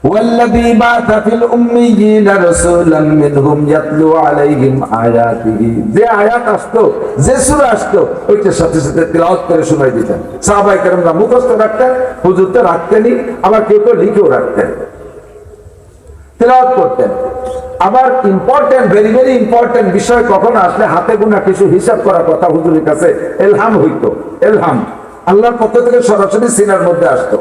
ওয়াল্লাযী বা'আথা feel উম্মিয়িনা রাসূলাম মিনহুম ইয়াতলু আলাইহিম আয়াতিহি, যে আয়াত আসতো, যে সূরা আসতো, ওইটার সাথে সাথে তেলাওয়াত করে শোনাই দিতেন। সাহাবায়ে কেরামরা মুখস্থ রাখতেন, হুজুর তো রাখতেনই, আবার কেউ কেউ লিখেও রাখতেন, তেলাওয়াত করতেন। আবার ইম্পর্টেন্ট, ভেরি ভেরি ইম্পর্টেন্ট বিষয় কখন আসলে হাতে গোনা কিছু হিসাব করার কথা হুজুরের কাছে এলহাম হইতো। এলহাম আল্লাহর পক্ষ থেকে সরাসরি সিনার মধ্যে আসতো।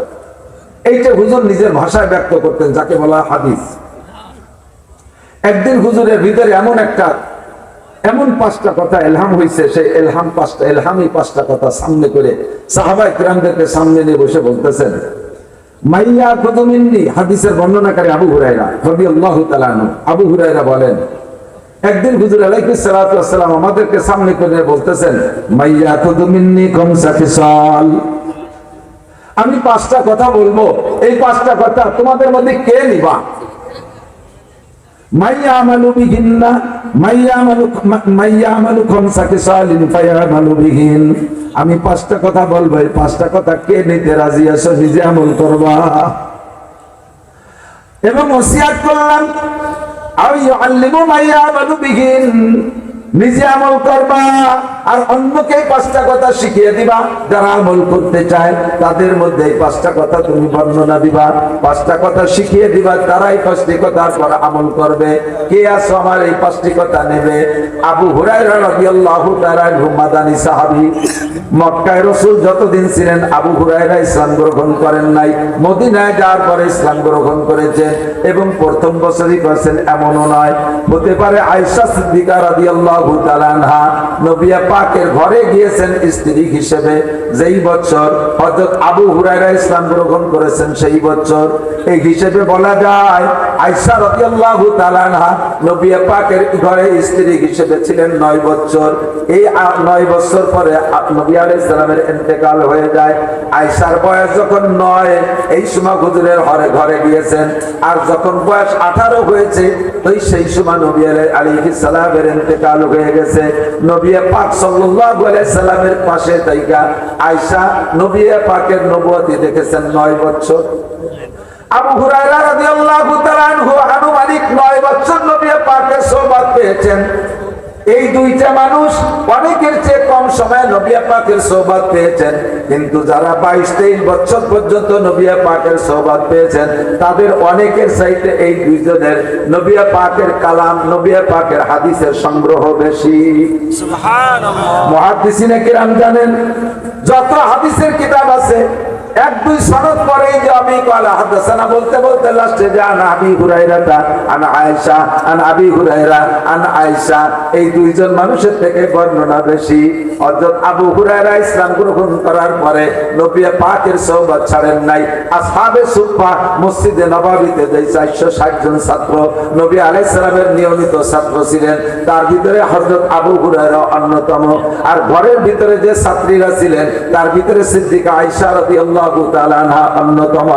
এইটা হুজুর নিজের ভাষায় ব্যক্ত করতেন, যাকে বলা হাদিস। একদিন হুজুরের ভিতরে এমন পাঁচটা কথা এলহাম হয়েছে, সেই এলহামই পাঁচটা কথা সামনে করে সাহাবায়ে কিরামদেরকে সামনে নিয়ে বসে বলতেছেন, মাইয়া কুতুমিন্নি, হাদিসের বর্ণনাকারী আবু হুরায়রা রাদিয়াল্লাহু তাআলা আনহু। আবু হুরায়রা বলেন, একদিন হুজুর আলাইহিস সালাতু ওয়াস সালাম আমাদেরকে সামনে করে বলতেছেন, মাইয়া কুতুমিন্নি খামসা খিসাল, আমি পাঁচটা কথা বলবো, এই পাঁচটা কথা তোমাদের মধ্যে কে নিবা? মাইয়া আমালু বিহিন্না, মাইয়া আমালু খামসা খিসালিন ফায়ামালু বিহিন, আমি পাঁচটা কথা বলবো, এই পাঁচটা কথা কে নিতে রাজি আছো, নিজে আমল করবা। এবং ওসিয়াত করলাম, আও ইউআল্লিমু মাইয়া আমালু বিহিন, নিজে আমল করবা আর অন্যকে পাঁচটা কথা শিখিয়ে দিবা। যারা আমল করতে চায় তাদের মধ্যে এই পাঁচটা কথা তুমি বর্ণনা দিবা, পাঁচটা কথা শিখিয়ে দিবা, তারাই পাঁচটি কথার পর আমল করবে। কে আছো আমার এই পাঁচটি কথা নেবে? আবু হুরায়রা রাদিয়াল্লাহু তাআলা আনহু মাদানী সাহাবী। মক্কায় রাসূল যতদিন ছিলেন আবু হুরায়রা ইসলাম গ্রহণ করেন নাই, মদিনায় যাওয়ার পরে ইসলাম গ্রহণ করেছেন এবং প্রথম বছরই করেছেন এমনও নয়। হতে পারে আয়েশা সিদ্দিকা রাদিয়াল্লাহু তাআলা আনহা নবী পাকের ঘরে গিয়েছেন স্ত্রী হিসেবে, যেই বছর হযরত আবু হুরায়রা ইসলাম গ্রহণ করেছেন সেই বছর। এই হিসেবে বলা যায় আয়েশা রাদিয়াল্লাহু তাআলা আনহা নবী পাকের ঘরে স্ত্রী হিসেবে ছিলেন 9 বছর। এই 9 বছর পরে নবী আলাইহিস সালামের ইন্তেকাল হয়ে যায়। আয়েশার বয়স যখন 9, এই সময় হুজুরের ঘরে গিয়েছেন। আর যখন বয়স 18 হয়েছে, তো সেই সময় নবী আলাইহিস সালামের ইন্তেকাল হয়ে গেছে। নবী পাক সাল্লাল্লাহু আলাইহি সাল্লামের পাশে থাইকা আয়েশা নবী পাকের নবুয়তি দেখেছেন 9 বছর। আবু হুরায়রা রাদিয়াল্লাহু তাআলা আনহু আনুমানিক 9 বছর নবী পাকের সোহবত পেয়েছেন। এই দুইটা মানুষ অনেকের চেয়ে কম সময়ে নবী পাকের সোহবত পেয়েছেন, কিন্তু যারা 22-23 বছর পর্যন্ত নবী পাকের সোহবত পেয়েছেন, তাদের অনেকের চাইতে এই দুইজনের নবী পাকের কালাম, নবী পাকের হাদিসের সংগ্রহ বেশি। সুবহানাল্লাহ। মুহাদ্দিসিনে কিরাম জানেন, যত হাদিসের কিতাব আছে, 1-2 সনদ পরেই যে আমি ক্বালা হাদাসানা বলতে বলতে লাস্টে যে আন আবি হুরায়রা আন আয়েশা আন আবি হুরায়রা আন আয়েশা, এই দুইজন মানুষের থেকে বর্ণনা বেশি। হযরত আবু হুরায়রা ইসলাম গ্রহণ করার পরে নবী পাকের সোহবত ছাড়েন নাই। আসহাবে সুফফা মসজিদে নববীতে যে 460 জন ছাত্র নবী আলাইহিস সালামের নিয়মিত ছাত্র ছিলেন, তার ভিতরে হযরত আবু হুরায়রা অন্যতম। আর ঘরের ভিতরে যে ছাত্রীরা ছিলেন, তার ভিতরে সিদ্দিকা আয়েশা রাদিয়াল্লাহু তাআলা আনহা অন্যতম।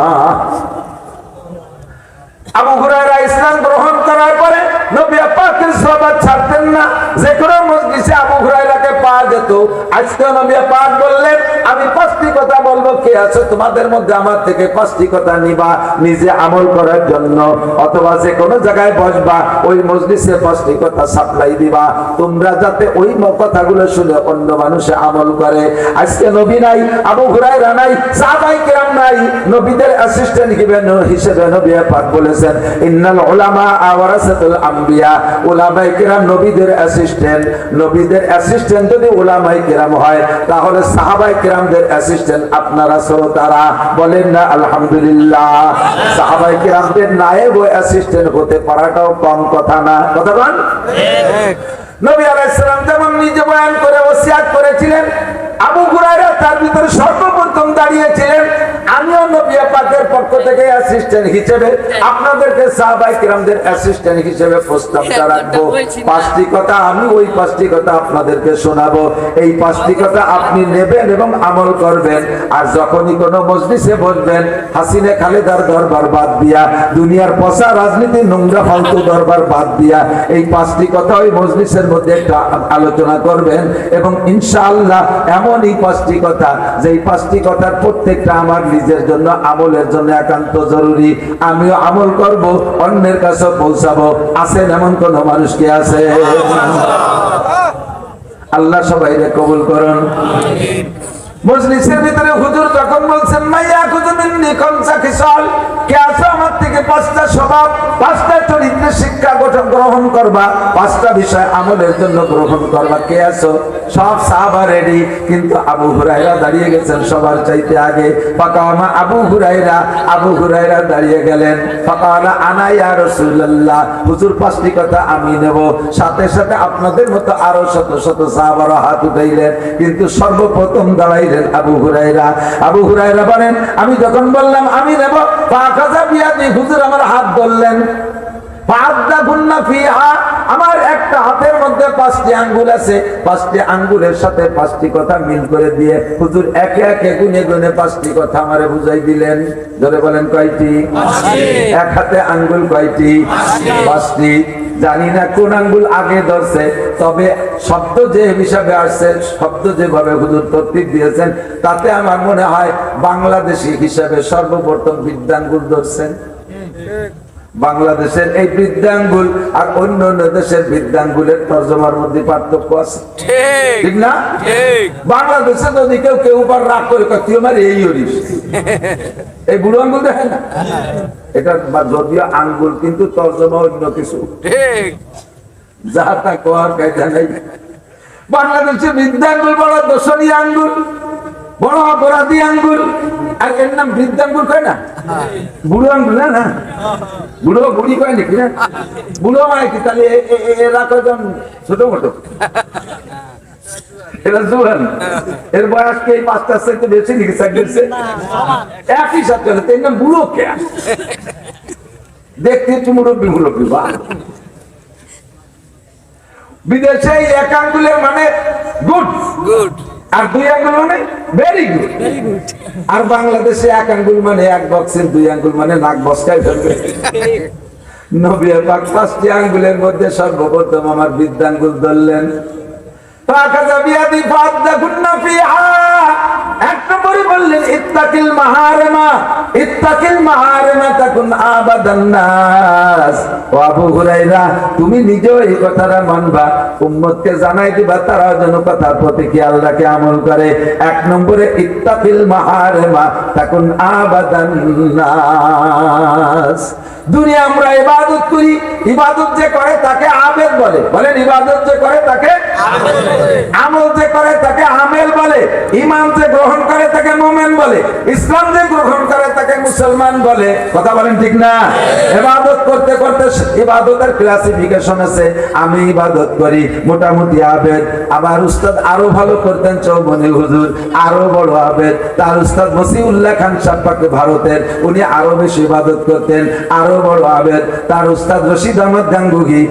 আবু হুরায়রা ইসলাম গ্রহণ করার পরে নবী পাকের সোহবত ছাড়তেন না। যে কোনো মজলিসে আবু হুরায়রাকে পাওয়া যেত। আজকে নবী পাক বললেন, আমি 5টি কথা বলবো, কে আছো তোমাদের মধ্যে আমার থেকে 5টি কথা নিবা নিজে আমল করার জন্য, অথবা যে কোনো জায়গায় বসবা ওই মজলিসে 5টি কথা সাপ্লাই দিবা, তোমরা যাতে ওই কথাগুলো শুনে অন্য মানুষে আমল করে। আজকে নবী নাই, আবু হুরায়রা নাই, সাহাবায়ে কেরাম নাই, নবীদের অ্যাসিস্ট্যান্ট হিসেবে নবী পাক বলেছেন, ইন্নাল উলামা ওয়ারাসাতুল আম্বিয়া, উলামায়ে কেরাম নবীদের অ্যাসিস্ট্যান্ট। নবীদের অ্যাসিস্ট্যান্ট যদি উলামায়ে কেরাম হয়, তাহলে সাহাবায়ে কেরামদের অ্যাসিস্ট্যান্ট আপনারা শ্রোতারা বলেন না আলহামদুলিল্লাহ। সাহাবায়ে কেরামদের নায়েব ও অ্যাসিস্ট্যান্ট হতে পারাটাও কম কথা না, কথা বল। নবী আলাইহিস সালাম যেমন নিজে বয়ান করে ওসিয়াত করেছিলেন, আবু হুরায়রা তার ভিতরে সর্বপ্রথম দাঁড়িয়েছিলেন, আমিও নবী পাকের পক্ষ থেকে অ্যাসিস্ট্যান্ট হিসেবে আপনাদেরকে সাহাবায়ে কিরামদের অ্যাসিস্ট্যান্ট হিসেবে প্রস্তাবটা রাখবো। 5টি কথা, আমি ওই 5টি কথা আপনাদেরকে শোনাবো। এই 5টি কথা আপনি নেবেন এবং আমল করবেন। আর যখনই কোনো মজলিসে বসবেন, হাসিনা খালেদার দরবার বাদ দিয়া, দুনিয়ার পচা রাজনীতি নোংরা ফালতু দরবার বাদ দিয়া, এই 5টি কথা ওই মজলিসের মধ্যে একটা আলোচনা করবেন এবং ইনশাআল্লাহ এমন এমনই 5টি কথা, যেই 5টি কথার প্রত্যেকটা আমার নিজের জন্য আমলের জন্য একান্ত জরুরি। আমিও আমল করব, অন্যের কাছে পৌঁছাবো। আছেন এমন কোন মানুষ কি আছে? আল্লাহ সবাইকে কবুল করুন। মজলিসের ভিতরে হুজুর যখন বলছেন মাইয়া খুজু মিন্নি খামসা খিসাল, কে আছো আমার থেকে 5টা স্বভাব, 5টা চরিত্রের শিক্ষা গ্রহণ করবা, 5টা বিষয় আমলের জন্য গ্রহণ করবা, কে আছো? সব সাহাবা রেডি, কিন্তু আবু হুরায়রা দাঁড়িয়ে গেছেন সবার চাইতে আগে। ফাকামা আবু হুরায়রা দাঁড়িয়ে গেলেন। ফাকালা আনা ইয়া রাসূলুল্লাহ, হুজুর 5টি কথা আমি নেব। সাথে সাথে আপনাদের মতো আরো শত শত সাহাবারা হাত উঠাইলেন, কিন্তু সর্বপ্রথম দাঁড়াই আবু হুরায়রা বলেন, আমি যখন বললাম আমি নেব, হুজুর আমার হাত ধরলেন। আমার একটা হাতের মধ্যে 5টি আঙ্গুল আছে, 5টি আঙ্গুলের সাথে 5টি কথা মিল করে দিয়ে হুজুর একে একে গুনে গুনে 5টি কথা আমারে বুঝাই দিলেন। ধরে বলেন কয়টি? এক হাতে আঙ্গুল কয়টি? 5টি। জানি না কোন আঙ্গুল আগে ধরছে, তবে শব্দ যে হিসাবে আসছে, শব্দ যেভাবে হুজুর তরতিব দিয়েছেন, তাতে আমার মনে হয় বাংলাদেশি হিসাবে সর্বপ্রথম বৃদ্ধাঙ্গুল ধরছেন। বাংলাদেশের এই বৃদ্ধাঙ্গুল আর অন্য অন্য দেশের বৃদ্ধাঙ্গুলের তর্জমার মধ্যে পার্থক্য আছে, ঠিক না? বাংলাদেশে যদি কেউ উপর রাগ করে তুই আমার এই হরিস, এই বুড়ো আঙ্গুল দেখে না, এটা যদিও আঙ্গুল কিন্তু তর্জমা অন্য কিছু, যা তা কোয়ার কায়দা নাই। বাংলাদেশের বৃদ্ধাঙ্গুল বড় দর্শনীয় আঙ্গুল, বড় অপরাধী আঙ্গুল, আর এর নাম বৃদ্ধাঙ্গুল কয় না, বুড়ো আঙ্গুল না, বুড়ো বুড়ি কয় নাকি না? বুড়ো মানে কি তাহলে এরা কয়জন ছোট মোটো, এরা জোয়ান, এর বয়স কে 5টার চাইতে বেশি নাকি? একই সাথে এর নাম বুড়ো কে? দেখতে একটু মুরব্বী বা। বিদেশে এক আঙ্গুলের মানে গুড, আর 2 আঙ্গুল মানে ভেরি গুড। আর বাংলাদেশে 1 আঙ্গুল মানে 1 বক্সের, 2 আঙ্গুল মানে নাক বসকায় ফেলবে। নবী পাক 5টি আঙ্গুলের মধ্যে সর্বপ্রথম আমার বৃদ্ধাঙ্গুল ধরলেন। এক নম্বরে বললেন ইত্তাকিল মাহারিমা, ইত্তাকিল মাহারিমা তাকুন আবাদান নাস। ও আবু হুরায়রা, তুমি নিজেও এই কথাটা মানবা, উম্মতকে জানাই দিবা, তারা যেন কথার প্রতি খেয়াল রাখে, আমল করে। 1 নম্বরে ইত্তাকিল মাহারিমা তাকুন আবাদান নাস। দুনিয়া আমরা ইবাদত করি, ইবাদত যে করে তাকে আবেদ বলে। বলেন, ইবাদত যে করে তাকে আবেদ বলে, আমল যে করে তাকে আমেল বলে, ঈমান যে গ্রহণ করে তাকে মুমিন বলে, ইসলাম যে গ্রহণ করে তাকে মুসলমান বলে। কথা বলেন ঠিক না? ইবাদত করতে করতে ইবাদতের ক্লাসিফিকেশন আছে। আমি ইবাদত করি, মোটামুটি আবেদ। আবার উস্তাদ আরো ভালো করতেন চৌবনী হুজুর, আরো বড় আবেদ। তার উস্তাদ মসিউল্লাহ খান সাহেব ভারতের, উনি আরো বেশি ইবাদত করতেন, আরো বড় আবেদ। তার উস্তাদ রশিদ আহমদ গাঙ্গুহি,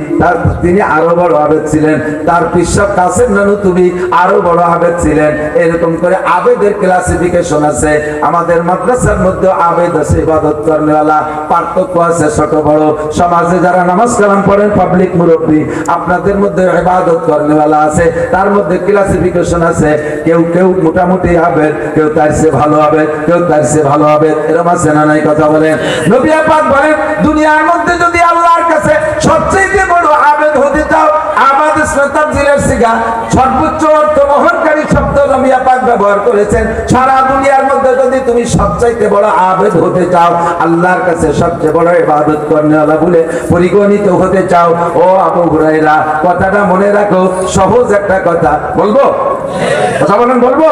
তিনি আরো বড় আবেদ ছিলেন। তার পিসাব কাসেম নানুতুবি আরো বড় আবেদ ছিলেন। এরকম করে আবেদের ক্লাসিফিকেশন আছে। আমাদের মাদ্রাসার মধ্যে আবেদ আছে, ইবাদত করেনওয়ালা, পার্থক্য আছে ছোট বড়। সমাজে যারা নামাজ কালাম পড়েন, পাবলিক মুরব্বী, আপনাদের মধ্যে ইবাদত করেনওয়ালা আছে, তার মধ্যে ক্লাসিফিকেশন আছে। কেউ কেউ মোটামুটি আবেদ, কেউ তার চেয়ে ভালো আবেদ, কেউ তার চেয়ে ভালো আবেদ, এরকম আছে না নাই? কথা বলেন। নবী পাক বলেন, দুনিয়ার মধ্যে যদি আল্লাহর কাছে সবচেয়ে বড় আবেদ হতে চাও, আবাদ ইসলাতাবজিলের সিগা, সর্বোচ্চ অর্থ বহনকারী শব্দ নবী পাক ব্যবহার করেছেন। সারা দুনিয়ার মধ্যে যদি তুমি সবচেয়ে বড় আবেদ হতে চাও, আল্লাহর কাছে সবচেয়ে বড় ইবাদত করেনওয়ালা বলে পরিগণিত হতে চাও, ও আবু হুরায়রা, কথাটা মনে রাখো। সহজ একটা কথা বলবো, কথা বলেন, বলবো।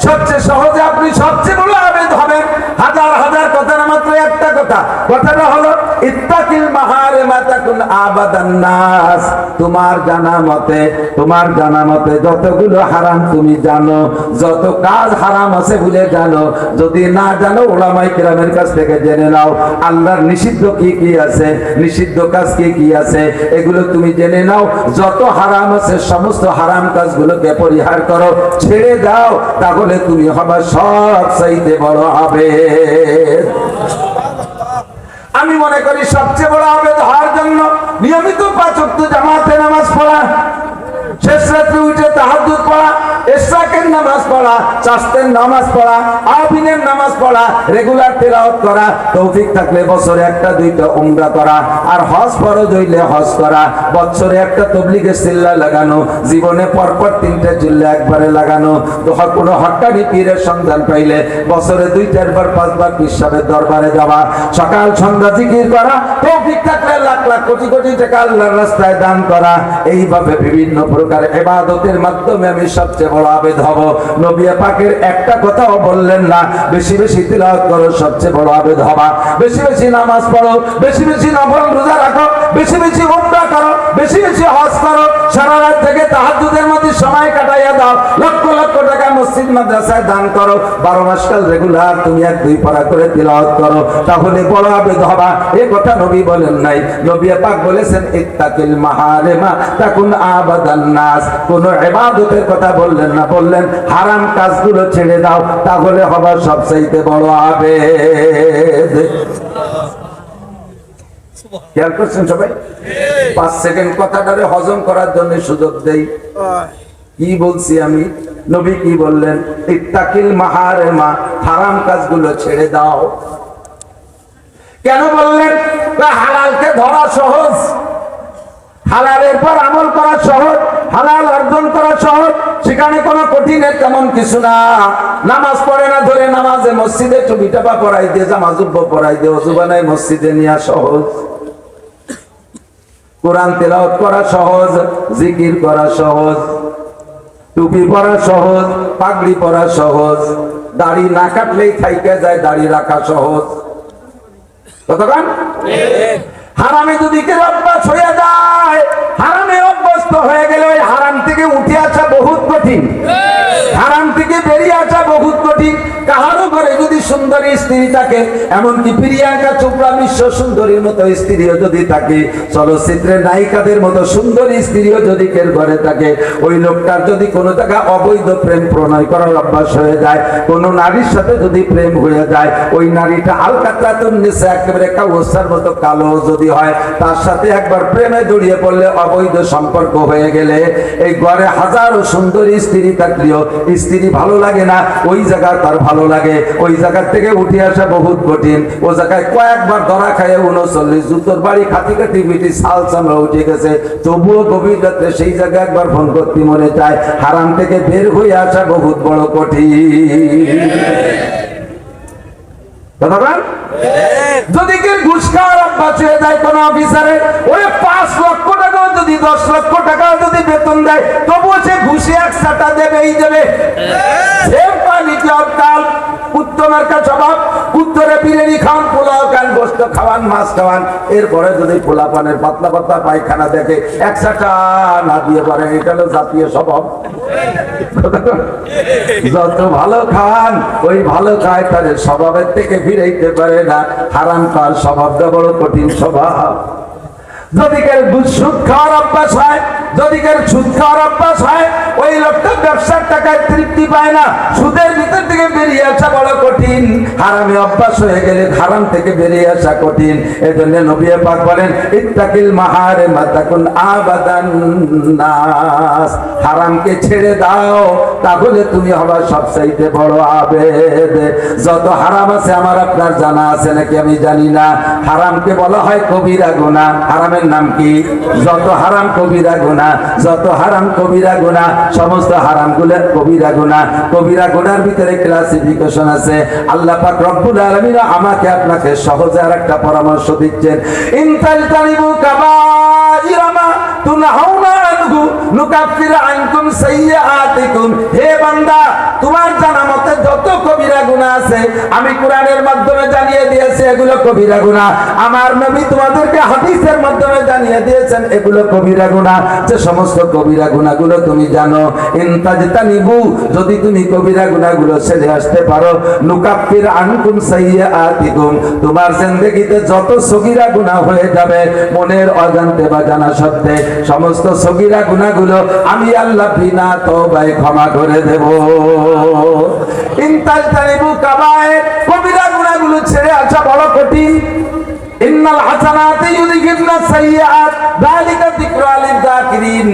সবচেয়ে সহজে আপনি সবচেয়ে বড় আবেদ হবেন। হাজার হাজার কথার মাত্র একটা কথা, কথাটা হলো ইত্তাকিল মাহারিমা তাকুন আবাদান নাস। তোমার জানা মতে যতগুলো হারাম তুমি জানো, যত কাজ হারাম আছে বলে জানো। যদি না জানো, উলামায়ে কেরামের কাছ থেকে জেনে নাও। আল্লাহর নিষিদ্ধ কি কি আছে, নিষিদ্ধ কাজ কি কি আছে, এগুলো তুমি জেনে নাও। যত হারাম আছে সমস্ত হারাম কাজগুলোকে পরিহার করো, ছেড়ে দাও, তাহলে তুমি হবে সবচাইতে বড় আবেদ। আমি মনে করি সবচেয়ে বড় আবেদ হওয়ার জন্য নিয়মিত 5 ওয়াক্ত জামাতে নামাজ পড়া, শেষ রাত্রে উঠে তাহাজ্জুদ পড়া, ইশরাকের নামাজ চাষতের নামাজ পড়া, আবিনের নামাজ পড়া, রেগুলার তেলাওয়াত করা, তৌফিক থাকলে বছরে একটা দুইটা উমরা করা, আর হজ ফরজ হইলে হজ করা, বছরে একটা তবলিগের চিল্লা লাগানো, জীবনে পরপর 3টে চিল্লা একবারে লাগানো, কোনো হক্কানি পীরের সন্ধান পাইলে বছরে 2-4 বার 5 বার পীর সাহেবের দরবারে যাওয়া, সকাল সন্ধ্যা জিকির করা, তৌফিক থাকলে লাখ লাখ কোটি কোটি টাকা আল্লাহর রাস্তায় দান করা। এইভাবে বিভিন্ন প্রকার ইবাদতের মাধ্যমে আমি সবচেয়ে বড় আবেদ হব। নবী পাকের একটা কথাও বললেন না, বেশি বেশি তিলাওয়াত করো, সবচেয়ে বড় আবেদ হবা, বেশি বেশি নামাজ পড়ো, বেশি বেশি নফল রোজা রাখো, বেশি বেশি উমরা করো, বেশি বেশি হজ করো, সারা রাত থেকে তাহাজ্জুদের মধ্যে সময় কাটাইয়া দাও, লক্ষ লক্ষ টাকা মসজিদ মাদ্রাসায় দান করো, 12 মাস কাল রেগুলার তুমি 1-2 পারা করে তিলাওয়াত করো, তাহলে বড় আবেদ হবা। এই কথা নবী বলেন নাই, নবী পাক বলেছেন ইত্তাকিল মাহারিমা তাকুন আবাদান নাস। কোন ইবাদতের কথা বললেন না, বললেন হারাম কাজগুলো ছেড়ে দাও, তাহলে হবা সবচাইতে বড় আবেদ। খেয়াল করছেন সবাই? 5 সেকেন্ড কথাটারে হজম করার জন্য সুযোগ দেই। কি বলছি আমি? নবী কি বললেন? ইত্তাকিল মাহারিমা, হারাম কাজগুলো ছেড়ে দাও। কেন বললেন? হালালকে ধরা সহজ, হালালের পর আমল করা সহজ, হালাল অর্জন করা সহজ, সেখানে কোনো কঠিনের তেমন কিছু না। নামাজ পড়ে না ধরে নামাজে মসজিদে টুপি টাপা পরাই দিয়ে, জামা জুব্বা পরাই দিয়ে, ওযু বানায় মসজিদে নেওয়া সহজ। কোরআন তেলাওয়াত করা সহজ, জিকির করা সহজ, টুপি পরা সহজ, পাগড়ি পরা সহজ, দাড়ি না কাটলেই থাইকে যায়, দাড়ি রাখা সহজ। কতক্ষণ? হারামে যদি কেউ অভ্যাস হয়ে যায়, হারামে অভ্যস্ত হয়ে গেলে ওই হারাম থেকে উঠে আসা বহুত কঠিন, হারাম থেকে বেরিয়ে আসা বহুত কঠিন। কাহারও ঘরে যদি সুন্দরী স্ত্রী থাকে, এমনকি প্রিয়াঙ্কা চোপড়া বিশ্ব সুন্দরীর মতো স্ত্রীও যদি থাকে, চলচ্চিত্রের নায়িকাদের মতো সুন্দরী স্ত্রীও যদি কের ঘরে থাকে, ওই লোকটার যদি কোনো জায়গা অবৈধ প্রেম প্রণয় করার অভ্যাস হয়ে যায়, কোনো নারীর সাথে যদি প্রেম হয়ে যায়, ওই নারীটা আলকাতরাতুন নিসা, একেবারে কাউসার মতো কালো যদি হয়, তার সাথে একবার প্রেমে জড়িয়ে পড়লে, অবৈধ সম্পর্ক হয়ে গেলে, এই ঘরে হাজারো সুন্দরী স্ত্রী থাকলেও স্ত্রী ভালো লাগে না, ওই জায়গা তার ভালো লাগে, ওই জায়গা থেকে উঠে আসা বহুত কঠিন। ও জায়গায় কয়েকবার ধরা খায় 39 জুতোর বাড়ি খাতি খাতি পিটি সাল চামড়া উঠে গেছে, তবুও গভীর রাত্রে সেই জায়গায় একবার ফোন করতে মনে চায়। হারাম থেকে বের হয়ে আসা বহুত বড় কঠিন। যদি কেউ ঘুষ খাওয়ার অভ্যাস হয়ে যায় কোন অফিসারে, ওই 5 লক্ষ টাকাও যদি 10 লক্ষ টাকা যদি বেতন দেয়, তবুও সে ঘুষে 1 চাটা দেবেই দেবে। উত্তমার্কা স্বভাব, উত্তরে বিরিয়ানি খাওয়ান, পোলাও খান, গোস্ত খাওয়ান, মাছ খাওয়ান, এরপরে যদি পোলা পানের পাতলা পাতলা পায়খানা দেখে 1 চাটা না দিয়ে পারেন, এটা হলো জাতীয় স্বভাব। যত ভালো খান, ওই ভালো খায়, তার স্বভাবের থেকে ফিরাইতে পারে না। হারাম খাওয়ার স্বভাবটা বড় কঠিন স্বভাব। যদি কেউ সুদ খাওয়ার অভ্যাস হয়, যদি কেউ সুদ খাওয়ার অভ্যাস হয়, ওই লোকটা ব্যবসার টাকায় তৃপ্তি পায় না, সুদের ভিতর থেকে বেরিয়ে আসা বড় কঠিন। হারামে অভ্যাস হয়ে গেলে হারাম থেকে বেরিয়ে আসা কঠিন। এজন্য নবী পাক বলেন ইত্তাকিল মাহারিমা তাকুন আবাদান নাস, হারামকে ছেড়ে দাও, তাহলে তুমি হবা সবচাইতে বড় আবেদ। যত হারাম আছে আমার আপনার জানা আছে নাকি আমি জানি না। হারামকে বলা হয় কবিরা গুনাহ। হারামের নাম কি? যত হারাম কবিরা গুনাহ, যত হারাম কবিরা গুনাহ, সমস্ত হারাম গুলো কবিরা গুনাহ। কবিরা গুনার ভিতরে ক্লাসিফিকেশন আছে। আল্লাহ পাক রব্বুল আলামিন আমাকে আপনাকে সহজে আরেকটা পরামর্শ দিচ্ছেন, ইনতালতানিবু কাবাইরা মা তুনহাউনা আনহু নুকাফির আনকুম সাইয়্যাতিকুম। হে বান্দা, তোমার জানা মতে যত কবিরা গুনাহ আছে আমি কোরআনের মাধ্যমে জানিয়ে দিয়েছি এগুলো কবিরা গুনাহ। আমার নবী তোমাদেরকে হাদিসের মাধ্যমে জানিয়ে দিয়েছেন এগুলো কবিরা গুনাহ। যে সমস্ত কবিরা গুনাহগুলো তুমি জানো, ইনতাজতানিবু, যদি তুমি কবিরা গুনাহগুলো ছেড়ে আসতে পারো, নুকাফির আনকুম সাইয়্যাতিকুম, তোমার জিন্দেগিতে যত সগীরা গুনাহ হয়ে যাবে মনের অজান্তে বা জানা সত্ত্বে, সমস্ত সগীরা গুনাহগুলো আমি আল্লাহ বিনা তওবায় ক্ষমা করে দেব। ইনতাজতানিবু কাবায়ের, কবিরা গুনাহগুলো ছেড়ে আসা বড় কঠিন। ইন্নাল হাসানাতি ইউযহিবনা সাইয়্যাত যালিকা যিকরা লিয-যাকিরিন।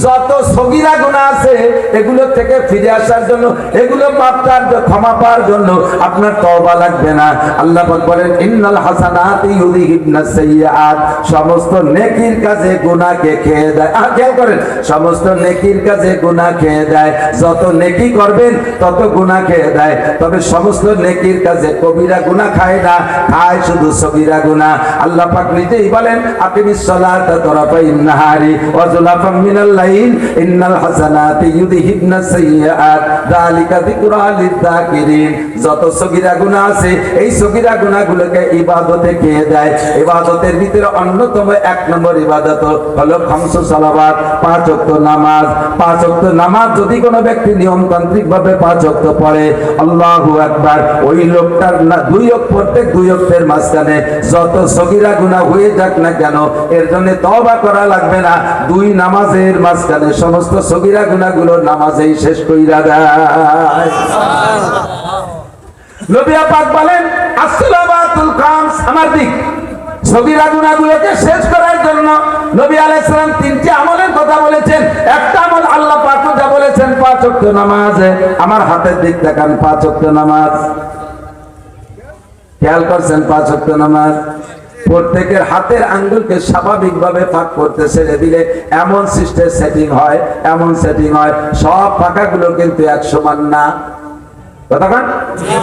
যত সগীরা গুনাহ আছে এগুলো থেকে ফিরে আসার জন্য, এগুলো পাপটার ক্ষমা পাওয়ার জন্য আপনার তওবা লাগবে না। আল্লাহ পাক বলেন ইন্নাল হাসানাতি ইউযহিবনাস সাইয়্যাত, সমস্ত নেকির কাজে গুনাহকে খেয়ে দেয়। খেয়াল করেন, সমস্ত নেকির কাজে গুনাহ খেয়ে দেয়। যত নেকি করবেন তত গুনাহ খেয়ে দেয়, তবে সমস্ত নেকির কাজে কবিরা গুনাহ খায় না, খায় শুধু সগীরা গুনাহ। আল্লাহ পাক নিজেই বলেন আকিমিস সালাতা তারাফাইন নাহারি ওয়া যুলাফাম মিনাল লাইল ইন্নাল হাসানাতি ইউযহিবনাস সাইয়্যাত যালিকা যিকরা লিয-যাকিরিন। যত সগীরা গুনাহ আছে এই সগীরা গুনাহগুলোকে ইবাদতে খেয়ে দেয়। ইবাদতের ভিতরে অন্যতম এক নম্বর ইবাদত হলো খামসু সালাওয়াত, 5 ওয়াক্ত নামাজ। 5 ওয়াক্ত নামাজ যদি কোনো ব্যক্তি নিয়মতান্ত্রিক ভাবে 5 ওয়াক্ত পড়ে, আল্লাহু আকবার, ওই লোকটার না 2 ওয়াক্ত, প্রত্যেক 2 ওয়াক্তের মাঝখানে যত সগীরা গুনাহ হয়ে যাক না কেন এর জন্য তওবা করা লাগবে না। 2 নামাজের মাঝখানে সমস্ত সগীরা গুনাহগুলো নামাজেই শেষ কইরা দেয়। নবী পাক বলেন as-salawatul khams, আমার দিক সগীরা গুনাহগুলোকে শেষ করার জন্য নবী আলাইহিস সালাম 3টি আমলের কথা বলেছেন। একটা আমল আল্লাহ পাক যা বলেছেন 5 ওয়াক্ত নামাজ। আমার হাতের দিক তাকান, 5 ওয়াক্ত নামাজ খেয়াল করছেন? 5 ওয়াক্ত নামাজ প্রত্যেকের হাতের আঙ্গুলকে স্বাভাবিকভাবে ফাঁক করতে ছেড়ে দিলে এমন সিস্টেম সেটিং হয়, এমন সেটিং হয়, সব ফাঁকাগুলো কিন্তু এক সমান না। কতক্ষণ?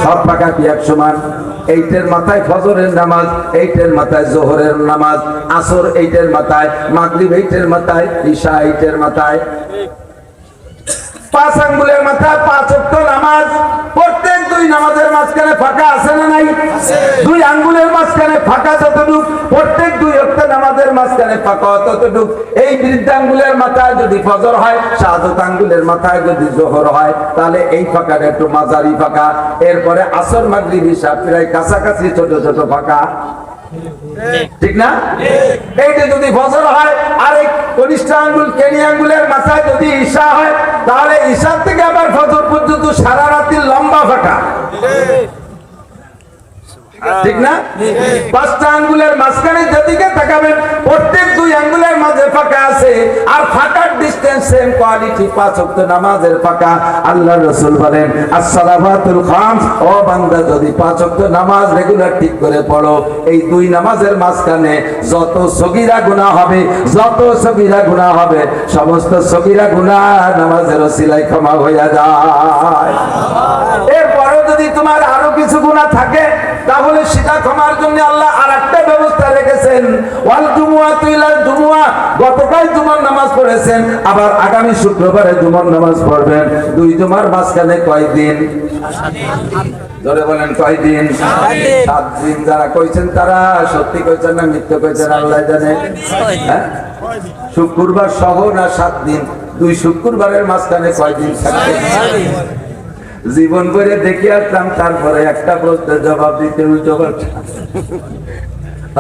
সব ফাঁকা কি এক সমান? 8-এর মাথায় ফজরের নামাজ, 8-এর মাথায় জোহরের নামাজ, আসর 8-এর মাথায়, মাগরিব 8-এর মাথায়, ইশা 8-এর মাথায়। 5 আঙ্গুলের মাথায় 5 ওয়াক্ত নামাজ। প্রত্যেক 2 নামাজের মাঝখানে ফাঁকা আছে না নাই? 2 আঙ্গুলের মাঝখানে ফাঁকা যতটুক, প্রত্যেক 2 ওয়াক্ত নামাজের মাঝখানে ফাঁকা ততটুক। এই বৃদ্ধ আঙ্গুলের মাথায় যদি ফজর হয়, শাহাদাত আঙ্গুলের মাথায় যদি জোহর হয়, তাহলে এই ফাঁকাটা একটু মাঝারি ফাঁকা। এরপরে আসর মাগরিব ইশা প্রায় কাছাকাছি ছোট ছোট ফাঁকা, ঠিক না? এইটা যদি ফজর হয় আর এই কনিষ্ঠ আঙ্গুল কেনি আঙ্গুলের মাথায় যদি ঈশা হয়, তাহলে ঈশার থেকে আবার ফজর পর্যন্ত সারা রাতের লম্বা ফাঁকা, ঠিক না? 5টা আঙ্গুলের মাঝখানে যেদিকে তাকাবেন প্রত্যেক 2 আঙ্গুলের মাঝে ফাঁকা আছে, আর ফাঁকার ডিসটেন্স সেম কোয়ালিটি 5 ওয়াক্ত নামাজের ফাঁকা। আল্লাহর রাসূল বলেন as-salawatul khams, ও বান্দা যদি 5 ওয়াক্ত নামাজ রেগুলার ঠিক করে পড়ো, এই 2 নামাজের মাঝখানে যত সগীরা গুনাহ হবে, যত সগীরা গুনাহ হবে, সমস্ত সগীরা গুনাহ নামাজের ওসিলায় ক্ষমা হয়ে যায়। এরপরেও যদি তোমার আরো কিছু গুনাহ থাকে তাহলে সেটা ক্ষমার জন্য আল্লাহ আরেকটা ব্যবস্থা রেখেছেন। ওয়াল জুমুআতু ইলাল জুমুআহ, গতকাল জুমার নামাজ পড়েছেন, আবার আগামী শুক্রবারে জুমার নামাজ পড়বেন। 2 জুমার মাঝখানে কয় দিন? ধরে বলেন কয় দিন? 7 দিন। যারা কইছেন তারা সত্যি কইছেন না মিথ্যা কইছেন আল্লাহ জানে। শুক্রবার সহ না 7 দিন? 2 শুক্রবারের মাঝখানে কয় দিন থাকে? জীবন করে দেখে আসলাম, তারপরে একটা প্রশ্নের জবাব দিতে উল্টো পাল্টা।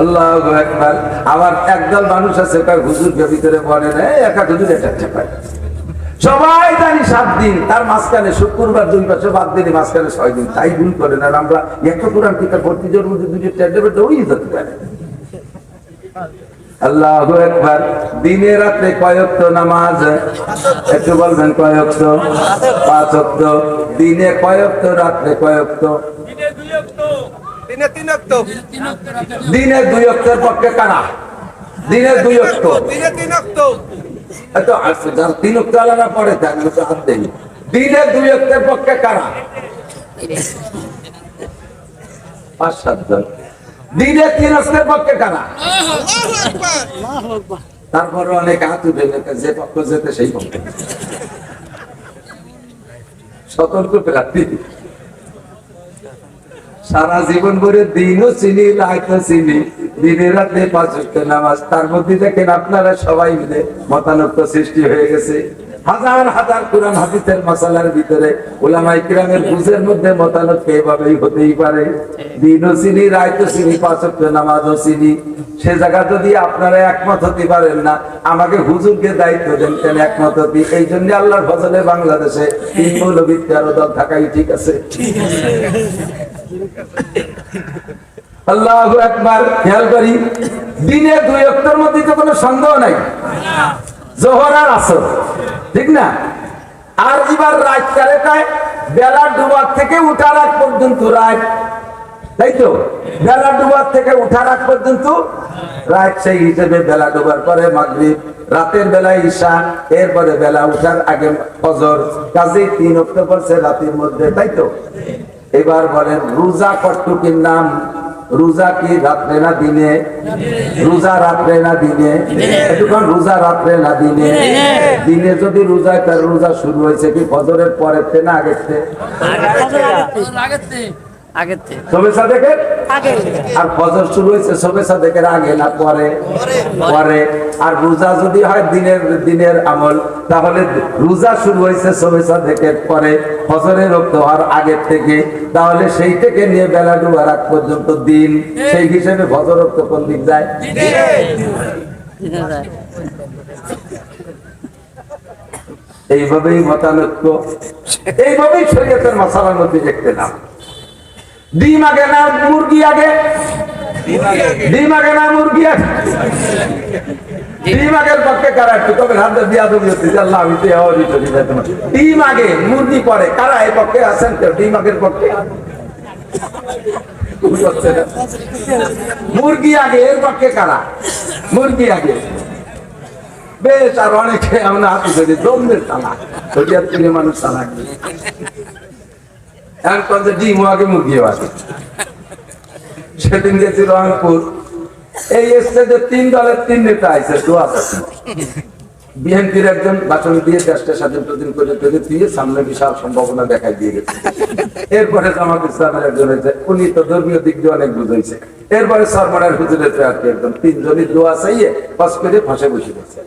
আল্লাহু আকবার। আবার একদল মানুষ আছে হুজুরকে ভিতরে বলে না, একা হুজুর এটা পায়। সবাই জানি 7 দিন, তার মাঝখানে শুক্রবার 2 পাশে বাদ দিলে মাঝখানে 6 দিন। তাই ভুল করেন। আর আমরা একটা কোরআন কিতাব ভর্তি জোর মধ্যে 2-4 দৌড়িয়ে যেতে পারে। আল্লাহু আকবার। দিনে রাতে কয় ওয়াক্ত নামাজ? একটু বলবেন কয় ওয়াক্ত? 5 ওয়াক্ত। দিনে কয় ওয়াক্ত, রাতে কয় ওয়াক্ত? দিনে 3 ওয়াক্ত। দিনে 2 ওয়াক্তের পক্ষে কারা? দিনে 2 ওয়াক্ত, দিনে 3 ওয়াক্ত। এত আছে যার 3 ওয়াক্ত আলাদা পড়ে থাকে তো হাত দেন। দিনে 2 ওয়াক্তের পক্ষে কারা? 5-7 জন। দিনে 3 ওয়াক্তের পক্ষে কারা? তারপরে অনেক হাত উঠে যে পক্ষ যেতে সেই পক্ষ। সতর্ক প্রার্থী। সারা জীবন ভরে দিনও চিনি, রাতও চিনি, দিনে রাতে 5 ওয়াক্ত নামাজ। তার মধ্যে দেখেন আপনারা সবাই মিলে মতানৈক্য সৃষ্টি হয়ে গেছে। হাজার হাজার কোরআন হাদিসের মাসালার ভিতরে উলামায়ে কিরামের বুঝের মধ্যে মতানৈক্য এভাবেই হতেই পারে। দিনও চিনি, রাতও চিনি, 5 ওয়াক্ত নামাজও চিনি। সে জায়গা যদি আপনারা একমত হতে পারেন না, আমাকে হুজুরকে দায়িত্ব দেন কেন একমত হতে। এই জন্য আল্লাহর ফজলে বাংলাদেশে 3 মৌলবী 13 দল থাকাই ঠিক আছে। আল্লাহু আকবার। খেয়াল করি, দিনে 2 ওয়াক্তের মধ্যে তো কোনো সন্দেহ নাই। জোহর আর আসর, ঠিক না? আর এবার রাত কালেটায় বেলা ডুবার থেকে উঠার আগ পর্যন্ত রাত, তাই তো? বেলা ডুবার থেকে উঠার আগ পর্যন্ত রাত, সেই হিসেবে বেলা ডুবার পরে মাগরিব, রাতের বেলায় ঈশা, এরপরে বেলা উঠার আগে ফজর, কাজেই 3 ওয়াক্ত পড়ছে রাতের মধ্যে, তাই তো? এবার বলেন রোজা কতটুকুর নাম? রোজা কি রাত্রে না দিনে? রোজা রাত্রে না দিনে? এখন রোজা রাত্রে না দিনে? দিনে যদি রোজা, তার রোজা শুরু হয়েছে কি ফজরের পরের থেকে না আগের থেকে? শবে সাদেকের আগে। আর ফজর শুরু হয়েছে শবে সাদেকের আগে না পরে? পরে। আর রোজা যদি হয় দিনের আমল, তাহলে রোজা শুরু হয়েছে শবে সাদেকের পরে, ফজরের রক্ত হওয়ার আগের থেকে, তাহলে সেই থেকে নিয়ে বেলা ডুবার আগ পর্যন্ত দিন, সেই হিসেবে ফজর রক্ত কোন দিক যায়? এইভাবেই মতানৈক্য, এইভাবেই শরীয়তের মাসালার মধ্যে দেখতে নাম। ডিম আগে না মুরগি আগে? ডিম আগে না মুরগি আগে? ডিম আগের পক্ষে কারা? একটু তবে হাতে দিয়া দেবে, আল্লাহ আমি তো ডিম আগে মুরগি পরে, কারা এই পক্ষে আছেন? কেউ ডিম আগের পক্ষে? মুরগি আগে, এর পক্ষে কারা? মুরগি আগে। বেশ, আর অনেকে আমরা হাতে ধরি দমের তালা, মানুষ তালা ডিম আগে মুরগিও আছে। সেদিন গেছি রংপুর, এই স্টেজে 3 দলের 3 নেতা আছে, দোয়া আছে। বিএনপির একজন বাচন দিয়ে দেশটা স্বাধীন করে দিয়ে সামনে বিশাল সম্ভাবনা দেখাই দিয়ে গেছে। এরপরে জামাত ইসলামের একজন হয়েছে, উনি তো ধর্মীয় দিক দিয়ে অনেক বুঝাইছে। এরপরে সরমানের হুজুরের প্রার্থী একজন, 3 জনই দোয়া চাইয়ে পাস করে ফাঁসে বসে গেছে।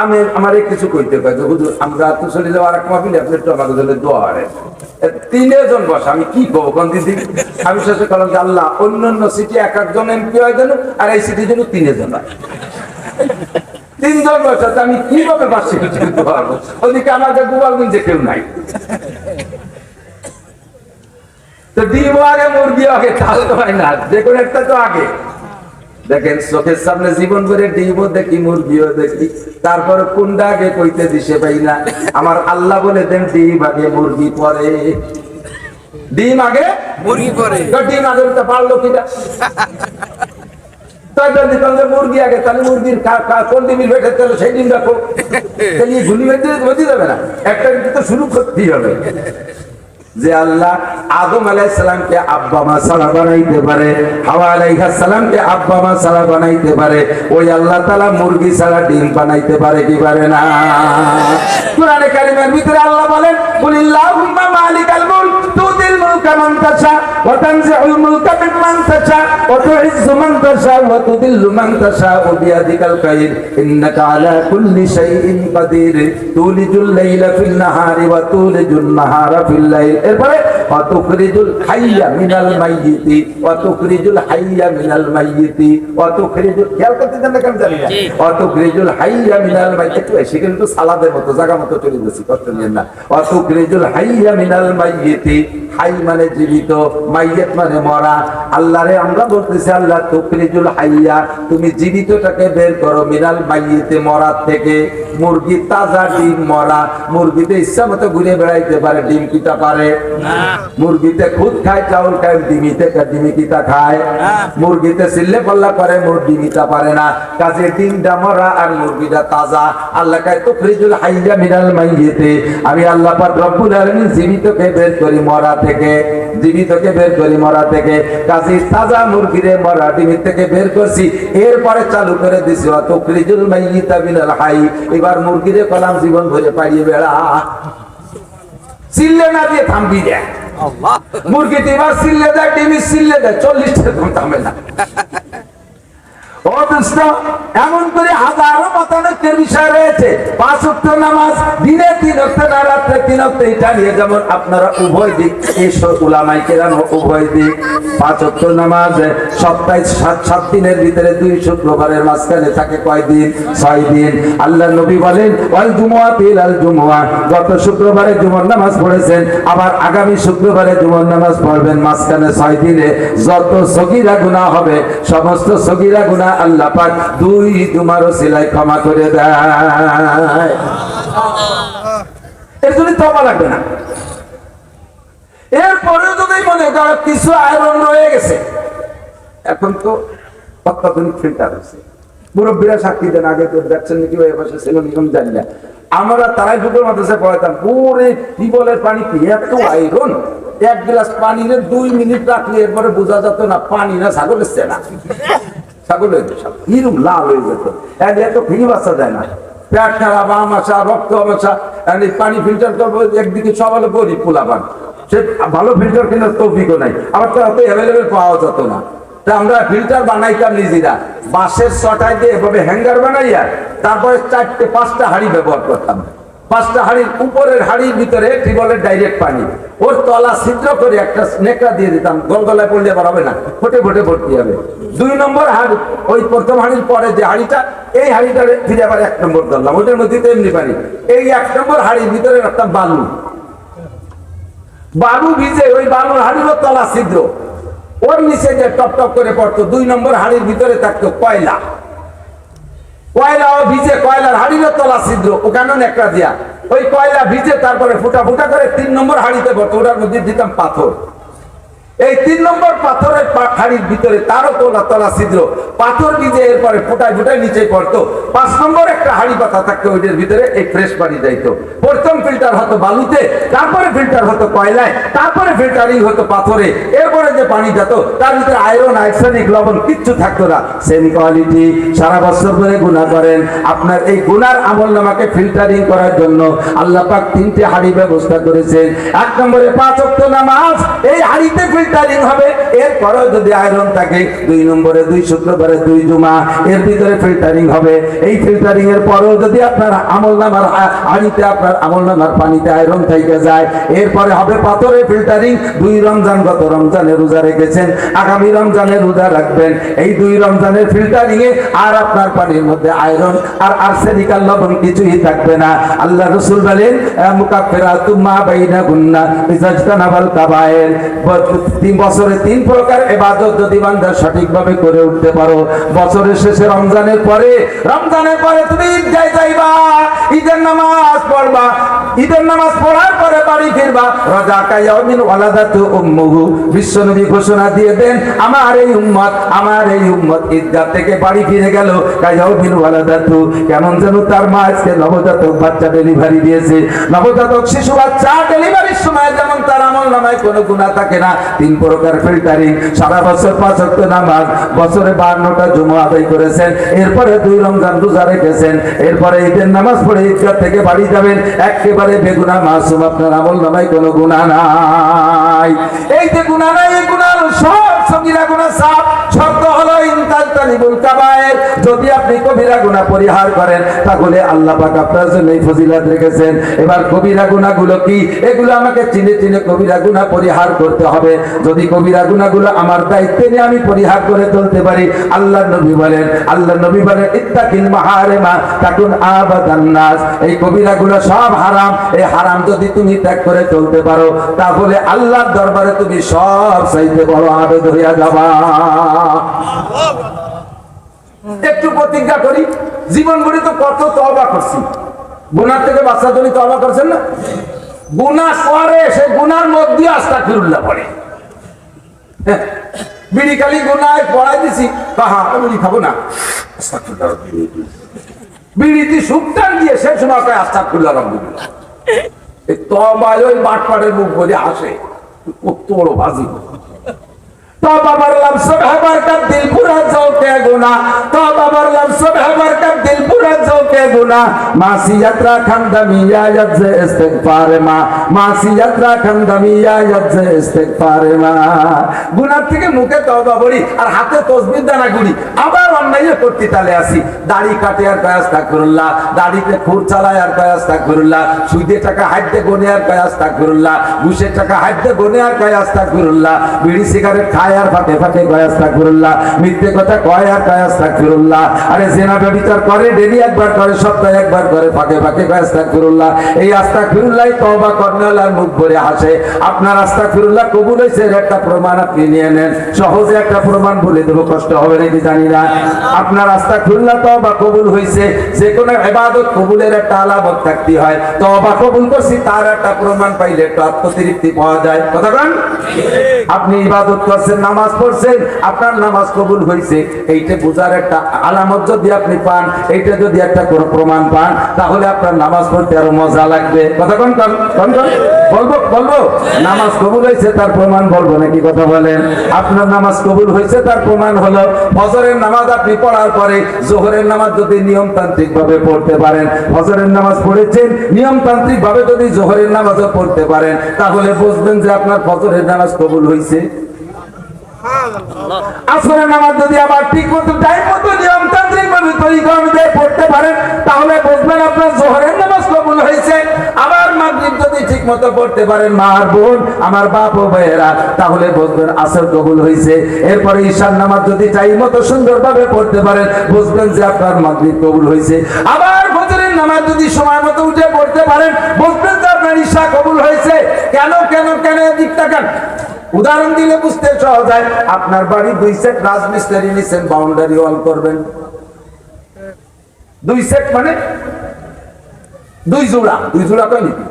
আমি আমার কিছু কইতে পারি, হুজুর আমরা তো চলে যাবো আর এক মাহফিলে, আপনি একটু আমাদের জন্য দোয়া করেন। 3 জন বসে, আমি কি করবো কোন দিদি? আমি শেষে করলাম যে আল্লাহ অন্যান্য সিটি 1 এমপি হয় যেন, আর এই সিটির জন্য 3 জন হয়। 3 জন বসে, আমি কিভাবে বাসি করতে পারবো? ওদিকে আমাদের গোপালগঞ্জে কেউ নাই। তো ডিম আগে মুরগি আগে, তাহলে তো হয় না, যে কোনো একটা তো আগে। দেখেন চোখের সামনে জীবন করে ডিমও দেখি মুরগিও দেখি, তারপরে কোনটা আগে কইতে দিশে পাই না। আমার আল্লাহ বলে দেন ডিম আগে মুরগি পরে। ডিম আগে মুরগি পরে, ডিম আগে তো পারলো কিনা? মুরগি আগে, তাহলে মুরগির কোন ডিমের বেটে তাহলে সেই ডিম রাখো, তাহলে গুলি বেঁধে যাবে না? একটা তো শুরু করতেই হবে। যে আল্লাহ আদম আলাইহিস সালামকে আব্বা মা ছাড়া বানাইতে পারে, হাওয়া আলাইহিস সালামকে আব্বা মা ছাড়া বানাইতে পারে, ওই আল্লাহ তাআলা মুরগি ছাড়া ডিম বানাইতে পারে কি পারে না? কোরআনে কারীমের ভিতরে আল্লাহ বলেন, কুলিল্লাহুম্মা মালিকাল মুলক তুতিল মুলকা মান তাশা ওয়া তানজিউল মুলকা মিম্মান তাশা ওয়া তুইজ্জু মান তাশা ওয়া তুদিল্লু মান তাশা বিয়াদিকাল খায়র ইন্নাকা আলা কুল্লি শাইইন কাদির তুলিজুল লাইলা ফিন নাহারি ওয়া তুলিজুন নাহারা ফিল লাইল। এরপরে ওয়াতুখরিজুল হাইয়া মিনাল মাইয়িতি ওয়াতুখরিজুল হাইয়া মিনাল মাইয়িতি ওয়াতুখরিজুল, খেয়াল করতে জানেন কেন জানি না? ওয়াতুখরিজুল হাইয়া মিনাল মাইয়িতি, একটু এসে কিন্তু সালাদের মতো জায়গা মতো চলে যাচ্ছে, কষ্ট নিয়েন না। ওয়াতুখরিজুল হাইয়া মিনাল মাইয়িতি, হাই মানে জীবিত, মাইয়িত মানে মরা। আল্লাহরে আমরা বলতেছি, আল্লাহ তুখরিজুল হাইয়া, তুমি জীবিতটাকে বের করো, মিনাল মাইয়িতি মরা থেকে। মুরগি তাজা, ডিম মরা। মুরগিতে ইচ্ছা মতো ঘুরে বেড়াইতে পারে, ডিম কিটা পারে না। মুরগিতে খুদ খায়, চাউল খায়, ডিমি কিটা খায়। মুরগিতে সিল্লে পাল্লা করে, ডিমিটা পারে না। কাজে ডিমটা মরা আর মুরগিটা তাজা। আল্লাহ কয় তুখরিজুল হাইয়া মিনাল মাইয়িতি, আমি আল্লাহ পাক রব্বুল আলামিন জীবিতকে বের করি মরা থেকে, জীবিতকে বের করি মরা থেকে। কাজে তাজা মুরগিরে মরা ডিমি থেকে বের করছি, এরপরে চালু করে দিছি ওয়া তুখরিজুল মাইয়িতা মিনাল হাই। এবার মুরগিরে কলাম জীবন ভরে পাড়িয়ে বেড়া, সিল্লে না দিয়ে থামবি দেয়। মুরগিতে এবার সিল্লে দেয়, ডিমি সিল্লে দেয়, 40টা কম থামে না। এমন করে হাজারো মতানৈক্যের বিষয় রয়েছে। 5 ওয়াক্ত নামাজ দিনে 3 ওয়াক্ত না রাত্রে 3 ওয়াক্ত, এটা নিয়ে যেমন আপনারা উভয় দিক, এই উলামায়ে কেরাম উভয় দিক। 5 ওয়াক্ত নামাজ সপ্তাহে 7 দিনের ভিতরে 2 শুক্রবারের মাঝখানে থাকে কয় দিন? 6 দিন। আল্লাহ নবী বলেন ওয়াল জুমুআতু ইলাল জুমুআ, গত শুক্রবারে জুমার নামাজ পড়েছেন, আবার আগামী শুক্রবারে জুমার নামাজ পড়বেন। মাঝখানে 6 দিনে যত সগীরা গুনাহ হবে, সমস্ত সগীরা গুনাহ আল্লাহ আল্লাহ পাক 2 জুমার ওসিলায় ক্ষমা করে দেয়। এর জন্য তওবা লাগবে না। এরপরে যদি মনে করো কিছু আয়রন রয়ে গেছে, এখন তো অত্যাধুনিক ফিল্টার আছে, মুরব্বীরা সাক্ষী দেন, আগে তো দেখছেন নাকি ওই পাশে ছিল নিয়ম জানি না, আমরা তারাই ফুটের মাদ্রাসায় পড়াতাম, ওরে টিউবওয়েলের পানি কি এত আয়রন, 1 গ্লাস পানি 2 মিনিট রাখলে এরপরে বোঝা যেত না পানি না ছাগলের চেনা, ছাগলের হিরুম লাল হয়ে যেত, এত ফিরি বাচ্চা যায় না, পেট খারাপ, আমাশা, রক্ত আমাশা, পানি ফিল্টার করবো, একদিকে সব হলো গরিব পোলাপান, সে ভালো ফিল্টার কেনার তৌফিকও নাই, আবার তো এত অ্যাভেলেবেল পাওয়া যেত না। তা আমরা ফিল্টার বানাইতাম নিজেরা, বাঁশের চটাই দিয়ে এভাবে হ্যাঙ্গার বানাইয়া তারপরে 4-5টা হাঁড়ি ব্যবহার করতাম। 5টা হাঁড়ির উপরের হাঁড়ির ভিতরে টিউবওয়েলের ডাইরেক্ট পানি, ওর তলা ছিদ্র করে একটা নেকড়া দিয়ে দিতাম, গলগলায় পড়লে আবার হবে না, ফোটে ফোটে ভর্তি হবে। 2 নম্বর হাঁড়ি, ওই প্রথম হাঁড়ির পরে যে হাঁড়িটা, এই হাঁড়িটা ফিরে আবার 1 নম্বর ধরলাম, ওইটার মধ্যে তেমনি পানি। এই 1 নম্বর হাঁড়ির ভিতরে রাখতাম বালু ভিজে, ওই বালুর হাঁড়িরও তলা ছিদ্র, ওর নিচে যে টপ টপ করে পড়তো। 2 নম্বর হাঁড়ির ভিতরে থাকতো কয়লা, কয়লাও ভিজে, কয়লার হাঁড়িরও তলা ছিদ্র, ওখানেও নেকড়া দিয়া, ওই কয়লা ভিজে তারপরে ফুটা ফুটা করে 3 নম্বর হাঁড়িতে পড়তো, ওটার মধ্যে দিতাম পাথর। এই 3 নম্বর পাথরের হাঁড়ির ভিতরে তারও তলা ছিদ্র, পাথর ভিজে এরপরে ফুটায় ফুটায় নিচে পড়তো। 5 নম্বর একটা হাঁড়ি পাতা থাকতো, ওইটার ভিতরে এই ফ্রেশ পানি যাইতো। প্রথম ফিল্টার হতো বালুতে, তারপরে ফিল্টার হতো কয়লায়, তারপরে ফিল্টারিং হতো পাথরে, এরপরে যে পানি যেত তার ভিতরে আয়রন, আর্সেনিক, লবণ কিচ্ছু থাকতো না। সেম কোয়ালিটি, সারা বছর ধরে গুনাহ করেন, আপনার এই গুনার আমলনামাকে ফিল্টারিং করার জন্য আল্লাহ পাক 3টে হাঁড়ি ব্যবস্থা করেছেন। 1 নম্বরে 5 ওয়াক্ত নামাজ এই হাঁড়িতে ফিল্টারিং হবে, এরপরেও যদি আয়রন থাকে 2 নম্বরে 2 শুক্রবারে 2 জুমা, এর ভিতরে ফিল্টারিং হবে। এই ফিল্টারিং এর পরেও যদি আপনার আমলনামার হাঁড়িতে, আপনার আমলনামার পানিতে আয়রন থেকে যায়, এরপরে হবে পাথরের ফিল্টারিং। 2 রমজান, গত রমজানে রোজা রেখেছেন, আগামী রমজানে রোজা রাখবেন, এই 2 রমজানের ফিল্টারিং এ আর আপনার পানির মধ্যে আয়রন আর আর্সেনিক আর লবণ কিছুই থাকবে না। আল্লাহ রাসূল বলেন মুকাফফিরাতুম মা বাইনাকুন্না ইজাজতানাবাল কাবায়ের। বছরে 3 প্রকার ইবাদত যদি বান্দা সঠিকভাবে করে উঠতে পারো, বছরের শেষে রমজানের পরে তুমি ঈদগাহে যাইবা, ঈদের নামাজ পড়বা, ঈদের নামাজ পড়ার পরে বাড়ি ফিরবা, রাজাকা ইয়াউমিন ওয়ালাদাতু উম্মুহু, বিশ্বনবী ঘোষণা দিয়ে দেন আমার এই উম্মত ঈদগাহ থেকে বাড়ি ফিরে গেল কায়াউমিন ওয়ালাদাতু, কেমন যেন তার মা আজকে নবজাতক বাচ্চা ডেলিভারি দিয়েছে। নবজাতক শিশু বাচ্চা ডেলিভারির সময় যেমন তার আমলনামায় কোনো গুনাহ থাকে না। 3 প্রকার ফিল্টারিং, সারা বছর 5 ওয়াক্ত নামাজ, বছরে 52টা জুমা আদায় করেছেন, এরপরে 2 রমজান রোজা রেখেছেন, এরপরে ঈদের নামাজ পড়ে ঈদগাহ থেকে বাড়ি যাবেন, একেবারে বেগুনাহ মাসুম, আপনার আমলনামায় কোনো গুনাহ নাই। এই যে গুনাহ নাই, এই গুনাহ সব সগীরা গুনাহ সাফ, শর্ত হলো ইনতাজতানিবুল কাবায়ের, যদি আপনি কবিরা গুনাহ পরিহার করেন তাহলে আল্লাহ পাক আপনার জন্য এই ফজিলত রেখেছেন। এবার কবিরা গুনাহগুলো কি, এগুলো আমাকে চিনে চিনে কবিরা গুনাহ পরিহার করতে হবে। যদি কবিরা গুনাহগুলো আমার দায়িত্বে নিয়ে আমি পরিহার করে চলতে পারি, আল্লাহর নবী বলেন ইত্তাকিল মাহারিমা তাকুন আবাদান নাস, এই কবিরাগুলো সব হারাম, এই হারাম যদি তুমি ত্যাগ করে চলতে পারো তাহলে আল্লাহর দরবারে তুমি সব চাইতে বড় আবেদ হইয়া যাবা। একটু প্রতিজ্ঞা করি, জীবন ভরে তো কত তওবা করছি, গুনাহ থেকে বাঁচার জন্য তওবা করছেন না? গুনাহ করে সেই গুনার মধ্যে আস্তাগফিরুল্লাহ পড়ে, বিড়ি খালি গুনায় পড়াই দিছি, বিড়ি খাবো না, বিড়িতে সুক্তান দিয়ে সে সময় আস্তাগফিরুল্লাহ রাব্বুল্লাহ। এই তওবায় ওই বাটপাড়ের মুখ বলে আসে, কত বড় বাজি। तौबा बरलम सुबह बरकत दिल पूरा ज़ौक़े गुनाह, तौबा बरलम सुबह बरकत दिल पूरा ज़ौक़े गुनाह, मासियत राखन दमिया यद से इस्तिग़फ़ार मा, मासियत राखन दमिया यद से इस्तिग़फ़ार मा। गुनाह থেকে মুখে তওবা বলি আর হাতে তাসবিহ দানা গুলি, আবার অন্যায় করতে তালে আসি, দাড়ি কাটে আর কয় আস্তাগফিরুল্লাহ, দাড়িতে খুর চালায় আর কয় আস্তাগফিরুল্লাহ, সুদে টাকা হাইতে গনে আর কয় আস্তাগফিরুল্লাহ, ঘুষে টাকা হাইতে গনে আর কয় আস্তাগফিরুল্লাহ, বিড়ি সিগারেট খায় আর ফাটে ফাটে কয় আস্তাগফিরুল্লাহ, মিথ্যে কথা কয় আর কয় আস্তাগফিরুল্লাহ, আরে জিনা ব্যভিচার করে ডেলি একবার করে করে সপ্তাহে একবার করে ফাঁকে ফাঁকে আস্তাগফিরুল্লাহ। এই আস্তাগফিরুল্লাহ তওবা করনেওয়ালার মুখ ভরে হাসে। আপনার আস্তাগফিরুল্লাহ কবুল হয়েছে এর একটা প্রমাণ আপনি নিয়ে নেন। সহজে একটা প্রমাণ বলে দেবো, কষ্ট হবে নাকি জানি না। আপনার আস্তাগফিরুল্লাহ তওবা কবুল হয়েছে, যে কোনো ইবাদত কবুলের একটা আলামত থাকতে হয়। তওবা কবুল করছি তার একটা প্রমাণ পাইলে একটু আত্মতৃপ্তি পাওয়া যায়। কথা বলেন, আপনি ইবাদত করছেন, নামাজ পড়ছেন, আপনার নামাজ কবুল হয়েছে, এইটা বোঝার একটা আলামত যদি আপনি পান, এইটা যদি একটা কোনো প্রমাণ পান, তাহলে আপনার নামাজ পড়তে আরো মজা লাগবে। কথা কোন বলবো নামাজ কবুল হয়েছে তার প্রমাণ বলবো নাকি? কথা বলেন। আপনার নামাজ কবুল হয়েছে তার প্রমাণ হলো ফজরের নামাজ আপনি পড়ার পরে জোহরের নামাজ যদি নিয়মতান্ত্রিক ভাবে পড়তে পারেন, ফজরের নামাজ পড়েছেন নিয়মতান্ত্রিক ভাবে যদি জোহরের নামাজও পড়তে পারেন, তাহলে বুঝবেন যে আপনার ফজরের নামাজ কবুল হয়েছে। আসরের নামাজ যদি আবার ঠিক মতো টাইম মতো নিয়মতান্ত্রিক ভাবে তরিকা অনুযায়ী পড়তে পারেন, তাহলে বুঝবেন আপনার জোহরের নামাজ কবুল হয়েছে। আবার মাগরিব যদি ঠিক মতো পড়তে পারেন, মা আর বোন, আমার বাপ ও ভাইয়েরা, তাহলে বুঝবেন আসর কবুল হয়েছে। এরপরে ঈশার নামাজ যদি টাইম মতো সুন্দরভাবে পড়তে পারেন, বুঝবেন যে আপনার মাগরিব কবুল হয়েছে। আবার ফজরের নামাজ যদি সময় মতো উঠে পড়তে পারেন, বুঝবেন যে আপনার ঈশা কবুল হয়েছে। কেন কেন কেন দিকটা কেন? উদাহরণ দিলে বুঝতে সহজ হয়। আপনার বাড়ি 2 সেট রাজমিস্ত্রি নিছেন, বাউন্ডারি ওয়াল করবেন। 2 সেট মানে 2 জোড়া কয় নাকি?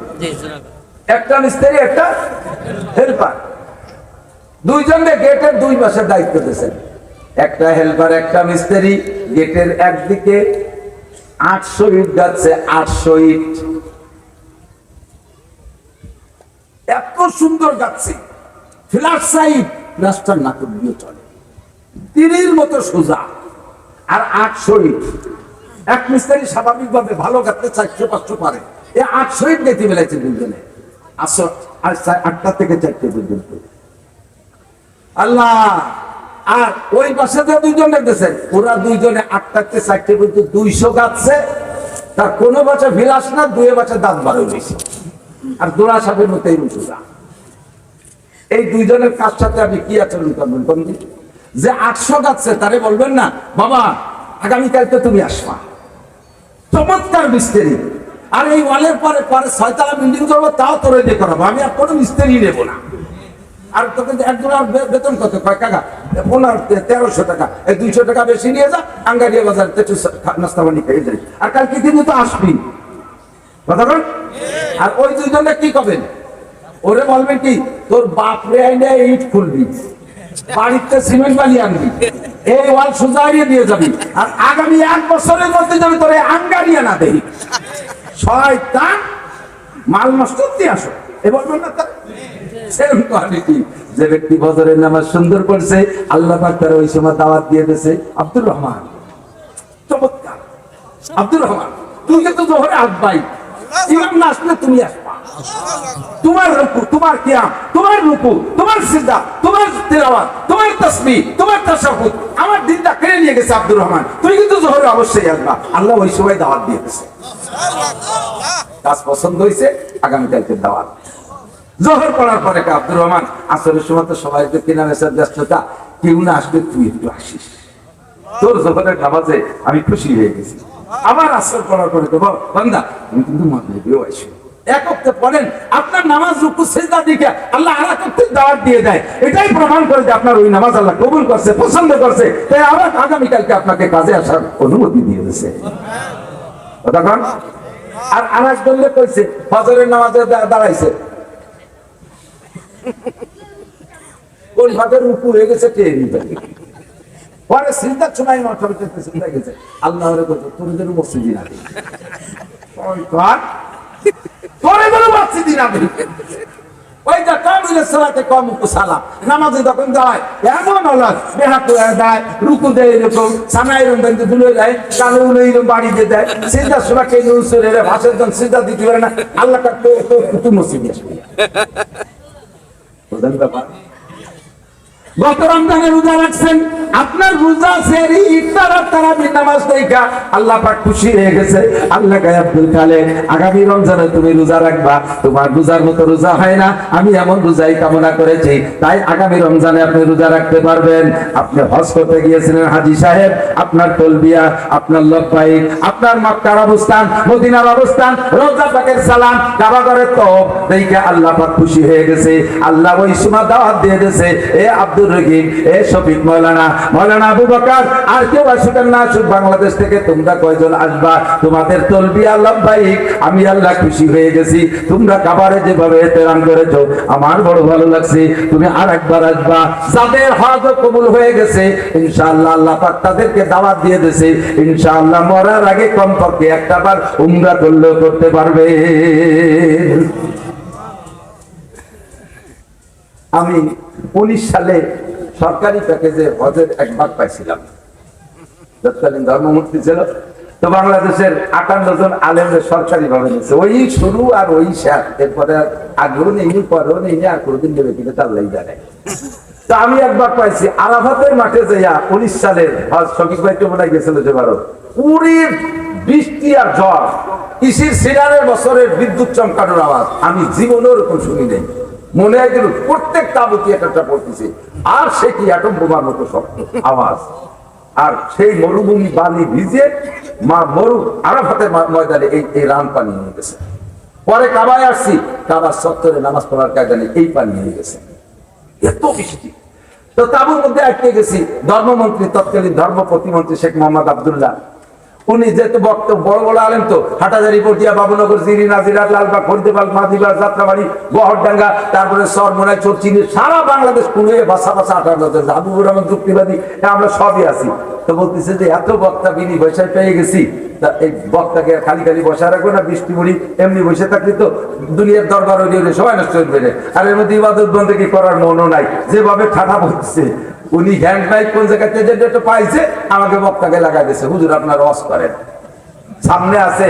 একটা মিস্ত্রি একটা হেল্পার, দুইজনে গেটের 2 পাশে দায়িত্ব দিয়েছেন। একটা হেল্পার একটা মিস্ত্রি গেটের একদিকে 800 ইট যাচ্ছে, 800 ইট এত সুন্দর যাচ্ছে, ফ্ল্যাট সাইড প্লাস্টার না করলেও চলে, তীরের মতো সোজা। আর 800 ইট এক মিস্ত্রি স্বাভাবিকভাবে ভালো গাঁথতে 400-500 পারে, এই 800 ইট গেতে বেলাইছে দুজনে। 8টা থেকে 4টে পর্যন্ত। আল্লাহ, আর ওই পাশে যে দুইজন দেখতেছেন, ওরা দুইজনে 8টা থেকে 4টে পর্যন্ত 200 গাঁথছে। তার কোনো বাচ্চা ভিলাস না, 2 বাচ্চা দাঁত বার হয়েছে, আর দোড়া সাপের মতো এই সোজা। এই দুইজনের কাজ সাথে আপনি কি আচরণ করবেন? কোন যে 800 গাচ্ছে তারে বলবেন না, বাবা আগামীকাল তো তুমি আসবা, চমৎকার মিস্ত্রি, আর এই ওয়ালের পরে 6 তলা বিল্ডিং করবো, তাও তোর দিয়ে করাবো, আমি আর কোনো মিস্ত্রি নেবো না। আর তোকে $1 বেতন কত? কয় টাকা? 1300 টাকা। এই 200 টাকা বেশি নিয়ে যা, আঙ্গারিয়া বাজার একটু নাস্তা পানি খেয়ে যাই, আর কালকে কিন্তু তো আসবি। কথা বল। আর ওই দুইজনে কি করবেন? ওরে বলবেন কি, তোর বাপ রে আইনে ইট খুলবি, বাড়িতে সিমেন্ট বালি আনবি, এই ওয়াল সোজাইয়ে দিয়ে যাবি, আর আগামী 1 বছরের মধ্যে যাবে তোর আঙ্গারিয়া না দেই শয়তান, মাল নষ্ট করতে আসো। এ বলবেন না তার সেরকম কোয়ালিটি। যে ব্যক্তি ফজরের নামাজ সুন্দর পড়ছে, আল্লাহ পাক তার ওই সময় দাওয়াত দিয়ে দিয়েছে, আব্দুর রহমান চমৎকার, আব্দুর রহমান তুই কিন্তু জোহরে আসবাই, ইমাম না আসলে তুমি আসবা, তোমার রুকু, তোমার কিয়াম, তোমার রুকু, তোমার সিজদা, তোমার তিলাওয়াত, তোমার তাসবিহ, তোমার তাশাহুদ, আমার দিনটা কেড়ে নিয়ে গেছে আব্দুর রহমান, তুই কিন্তু জোহরে অবশ্যই আসবা। আল্লাহ ওই সময় দাওয়াত দিয়ে দিয়েছে। কাজ পছন্দ হয়েছে, আগামীকালকে দাওয়াত। জোহর পড়ার পরে আব্দুর রহমান, আসরের সময় তো সবাই কেনা বেচার ব্যস্ততা, কেউ না আসবে, তুই একটু আসিস, তোর জোহরের নামাজে আমি খুশি হয়ে গেছি। আবার আসর পড়ার পরে দেবো, বান্দা তুমি কিন্তু মাগরিবেও আসো। এক হপ্তাহ পড়েন, আপনার নামাজ রুকু সিজদা দিকে আল্লাহ আরেক হপ্তাহ দাওয়াত দিয়ে দেয়। এটাই প্রমাণ করে যে আপনার ওই নামাজ আল্লাহ কবুল করছে, পছন্দ করছে, তাই আবার আগামীকালকে আপনাকে কাজে আসার অনুমতি দিয়ে দিয়েছে। তখন আর আরেকজন লোক কইছে, ফজরের নামাজে দাঁড়াইছে, কোন ভাবে রুকু হয়ে গেছে কে নিবে, পরে সিজদার সময় অটোমেটিক সিজদা গেছে, আল্লাহরে কইছে তোর জন্য মসজিদে না দেই, তোর জন্য মসজিদে না দেই। ওই যে কামিলের সালাতে কম কুসালা, নামাজে যখন দাঁড়ায় এমন আল্লাহ বেহাত দাঁড়ায়, রুকু দেয় এরকম, সানাই রুম বেঁধে তুলে দেয়, কালো উলে এরকম বাড়ি দিয়ে দেয়, সিজদার সময় কে উসুল এর ভাষার জন সিজদা দিতে পারে না, আল্লাহ কাটতে তুই মসজিদে আসবি। প্রধান ব্যাপার, গত রমজানে রোজা রাখছেন, আপনার রোজা সেরি ইফতার তারাবির নামাজ দেখা আল্লাহ পাক খুশি হয়ে গেছে। আল্লাহ কয় আব্দুল খালেক আগামী রমজানে তুমি রোজা রাখবা, তোমার রোজার মতো রোজা হয় না, আমি এমন রোজাই কামনা করেছি, তাই আগামী রমজানে আপনি রোজা রাখতে পারবেন। আপনি হজ করতে গিয়েছিলেন হাজী সাহেব, আপনার তলবিয়া, আপনার লব্বাইক, আপনার মক্কার অবস্থান, মদিনার অবস্থান, রওজা পাকের সালাম, কাবা ঘরের তওয়াফ দেখে আল্লাহ পাক খুশি হয়ে গেছে। আল্লাহ ওই সময় দাওয়াত দিয়ে দিয়েছে, এ আব্দুর রহিম, এ শফিক মৌলানা, মৌলানা আবু বকর, আর কেউ আসুক না আসুক বাংলাদেশ থেকে তোমরা কয়জন আসবা, তোমাদের তলবিয়া লব্বাইক আমি আল্লাহ খুশি হয়ে গেছি। তোমরা কাবারে যেভাবে এহতেরাম করেছো আমার বড় ভালো লাগছে, তুমি আর একবার আসবা। যাদের হজ কবুল হয়ে গেছে ইনশাআল্লাহ আল্লাহ পাক তাদেরকে দাওয়াত দিয়ে দিয়েছে, ইনশাআল্লাহ মরার আগে কমপক্ষে একটা বার উমরা করলেও করতে পারবে। আমি 19 সালে সরকারি প্যাকেজে হজের এক ভাগ পাইছিলাম, তৎকালীন ধর্মমন্ত্রী ছিল তো বাংলাদেশের 58 জন আলেমদের সরকারি ভাবে নিয়েছে, ওই শুরু আর ওই শেষ, এরপরে আগেও নেই পরেও নেই, আর কোনোদিন নেবে কিনা তার লাই জানে। তো আমি একবার পাইছি আরাফাতের মাঠে যাইয়া 19 সালের হজ, শফিক ভাই মনে গেছিল যে বারো পুরীর বৃষ্টি আর ঝড়, ইসির সিরানের বছরের বিদ্যুৎ চমকানোর আওয়াজ আমি জীবনের ওরকম শুনি নাই। মনে হয় যেন প্রত্যেক তাবুতি একটা পড়তেছে, আর সে কি অ্যাটম বোমার মতো শব্দ আওয়াজ, আর সেই মরুভূমি বালি ভিজে মরু আরাফাতের ময়দানে এই রান পানি নিয়ে গেছে। পরে কাবায় আসছি, কাবার চত্বরে নামাজ পড়ার কায়দা নেই, এই পানি নিয়ে গেছে, এত বৃষ্টি। তো তাবুর মধ্যে আটকে গেছি। ধর্মমন্ত্রী, তৎকালীন ধর্ম প্রতিমন্ত্রী শেখ মোহাম্মদ আব্দুল্লাহ, উনি যেহেতু বক্তব্য বড় বড় আলেন, তো হাটাজারি, পটিয়া, বাবুনগর, জিরি, নাজিরাট, লালবাগ, হরিদেবাল, মাদিবাগ, যাত্রাবাড়ি, বহরডাঙ্গা, তারপরে সরমোনাই, চরচিনি, সারা বাংলাদেশ কুড়িয়ে বাসা বাসা 58 হাবিবুর রহমান যুক্তিবাদী, আমরা সবই আছি। তো বলতেছে যে এত বক্তা বিনি বৈশাখ পেয়ে গেছি, তা এই বক্তাকে খালি খালি বসা রাখবো না, বৃষ্টি মুড়ি এমনি বসে থাকলে তো দুনিয়ার দরবার হইলে সবাই নষ্ট হয়ে যায়, আর এর মধ্যে ইবাদত বন্দেগী করার মনও নাই। যেভাবে ঠাটা বলছে উনি হ্যান্ড মাইক কোন জায়গাতে যেটা পাইছে আমাকে বক্তাকে লাগাই দিয়েছে, হুজুর আপনার ওয়াজ করেন। সামনে আছে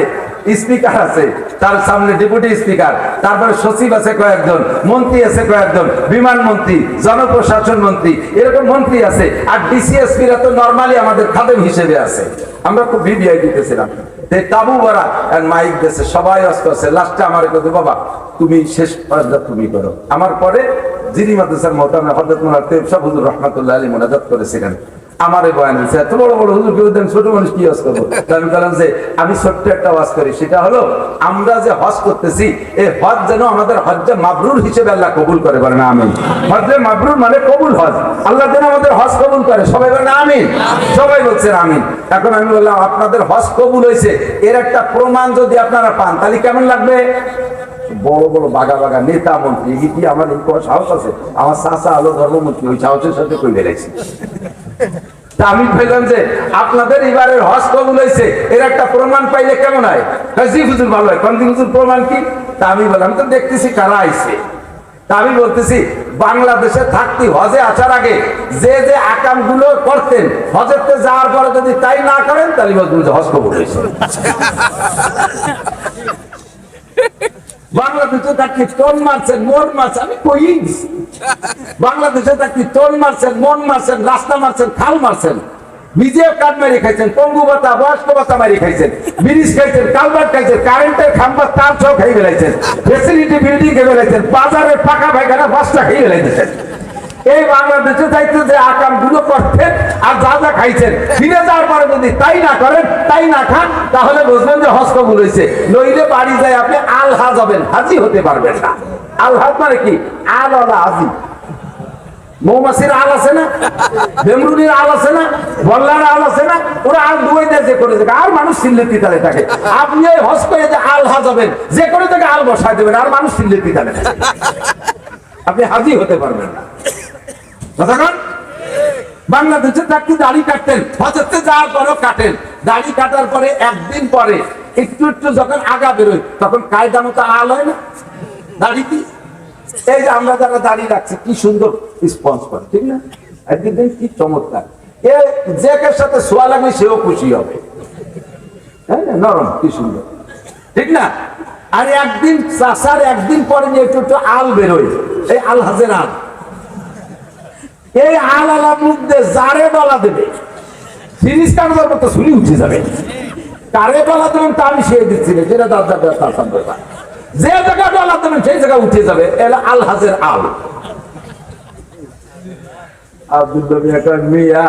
স্পিকার, আছে তার সামনে ডেপুটি স্পিকার, তারপরে সচিব আছে কয়েকজন, মন্ত্রী আছে কয়েকজন, বিমান মন্ত্রী, জনপ্রশাসন মন্ত্রী, এরকম মন্ত্রী আছে, আর ডিসিএসপিরা তো নরমালি আমাদের খাদেম হিসেবে আছে। আমরা খুব ভিভিআই দিতেছিলাম, তাবু ভরা মাইক দিয়েছে, সবাই অস্ত আছে। লাস্টে আমার কথা, বাবা তুমি শেষ তুমি করো। আমার পরে যিনি মাদ্রাসার মোহতামে হযরত মুফতি তেব শাহ হুজুর রাহমাতুল্লাহ আলাইহি মুনাজাত করেছিলেন, আমারে বয়ান দিয়েছে, এত বড় বড় হুজুর কেউ দেন, ছোট মানুষ কি ওয়াজ করবো? আমি বললাম যে আমি ছোট্ট একটা ওয়াজ করি, সেটা হলো আমরা যে হজ করতেছি এই হজ যেন আমাদের হজ্জে মাবরুর হিসেবে আল্লাহ কবুল করে, বলেন আমিন। হজ্জে মাবরুর মানে কবুল হজ, আল্লাহ যেন আমাদের হজ কবুল করে, সবাই বলেন আমিন। সবাই বলছেন আমিন। এখন আমি বললাম আপনাদের হজ কবুল হয়েছে, এর একটা প্রমাণ যদি আপনারা পান তাহলে কেমন লাগবে? বড় বড় বাগা বাগা নেতা মন্ত্রী, কি আমার এই সাহস আছে? আমার চাচা হলো ধর্মমন্ত্রী, ওই সাহসের সাথে কই বেড়েছি। তা আমি বললাম যে আপনাদের এবারের হজ কবুল হয়েছে, এর একটা প্রমাণ পাইলে কেমন হয়? জি হুজুর ভালো হয়। কোন হুজুর প্রমাণ কি? তা আমি বললাম তো দেখতেছি কারা আইছে। তা আমি বলতেছি বাংলাদেশে থাকতে হজে আসার আগে যে যে আকাম গুলো করতেন, হজেতে যাওয়ার পরে যদি তাই না করেন তাহলে বলবেন যে হজ কবুল হয়েছে। বাংলাদেশে থাকতে টোন মারছেন, মন মারছেন, আমি কই দিছি। বাংলাদেশে থাকতে টোন মারছেন, মন মারছেন, রাস্তা মারছেন, খাল মারছেন, নিজেও কাঠ মারি খাইছেন, পঙ্গু ভাতা, বয়স্ক ভাতা মারি খাইছেন, ব্রিজ খাইছেন, কালভার্ট খাইছেন, কারেন্টের খাম্বা তার চোখ খাই বেলাইছেন, ফেসিলিটি বিল্ডিং খেয়ে বেলাইছেন, বাজারের পাকা পায়খানা বাসটা খেয়ে বেলাইতেছেন। এই বাংলাদেশে যাইতে যে আকাম গুলো করতেন আর যা যা খাইছেন, ফিরে যাওয়ার পরে যদি তাই না করেন, তাই না খান, তাহলে বুঝবেন যে হজ কবুল হয়েছে। নইলে বাড়ি যায় আপনি আল হাজ হবেন, হাজি হতে পারবেন না। আল হাজ মানে কি? আল আলা হাজি। মৌমাছির আল আছে না, বেমরুনির আল আছে না, বল্লার আল আছে না, ওরা আল দুয়ে দেয় যে করে থাকে, আর মানুষ সিল্লেতি তালে থাকে। আপনি ওই হজ করে যে আল হাজ হবেন, যে করে থেকে আল বসায় দেবেন, আর মানুষ সিল্লেতি তালে থাকে, আপনি হাজি হতে পারবেন না। বাংলাদেশে থাকতে দাড়ি কাটতেন, হজরতে যাওয়ার পরেও কাটেন। দাড়ি কাটার পরে একদিন পরে একটু একটু যখন আগা বেরোয় তখন কায়দা মতো আল হয় না দাড়ি কি? এই যে আমরা যারা দাড়ি রাখছি কি সুন্দর স্পঞ্জ করে, ঠিক না? একদিন কি চমৎকার, এ যে কার সাথে সোয়া লাগবে সেও খুশি হবে, হ্যাঁ নরম কি সুন্দর, ঠিক না? আর একদিন চাষার একদিন পরে নিয়ে একটু একটু আল বেরোয়, এই আল হাজের আল। এই আল আলা মুখ দিয়ে যারে বলা দেবে সিরিজ কাগজের মতো শুনি উঠে যাবে। কারে বলা দেবেন তা আমি শিয়ে দিচ্ছি না, যেটা যে জায়গা বলা দেবেন সেই জায়গা উঠে যাবে। এলা আল হাজের আল আব্দুল মিয়া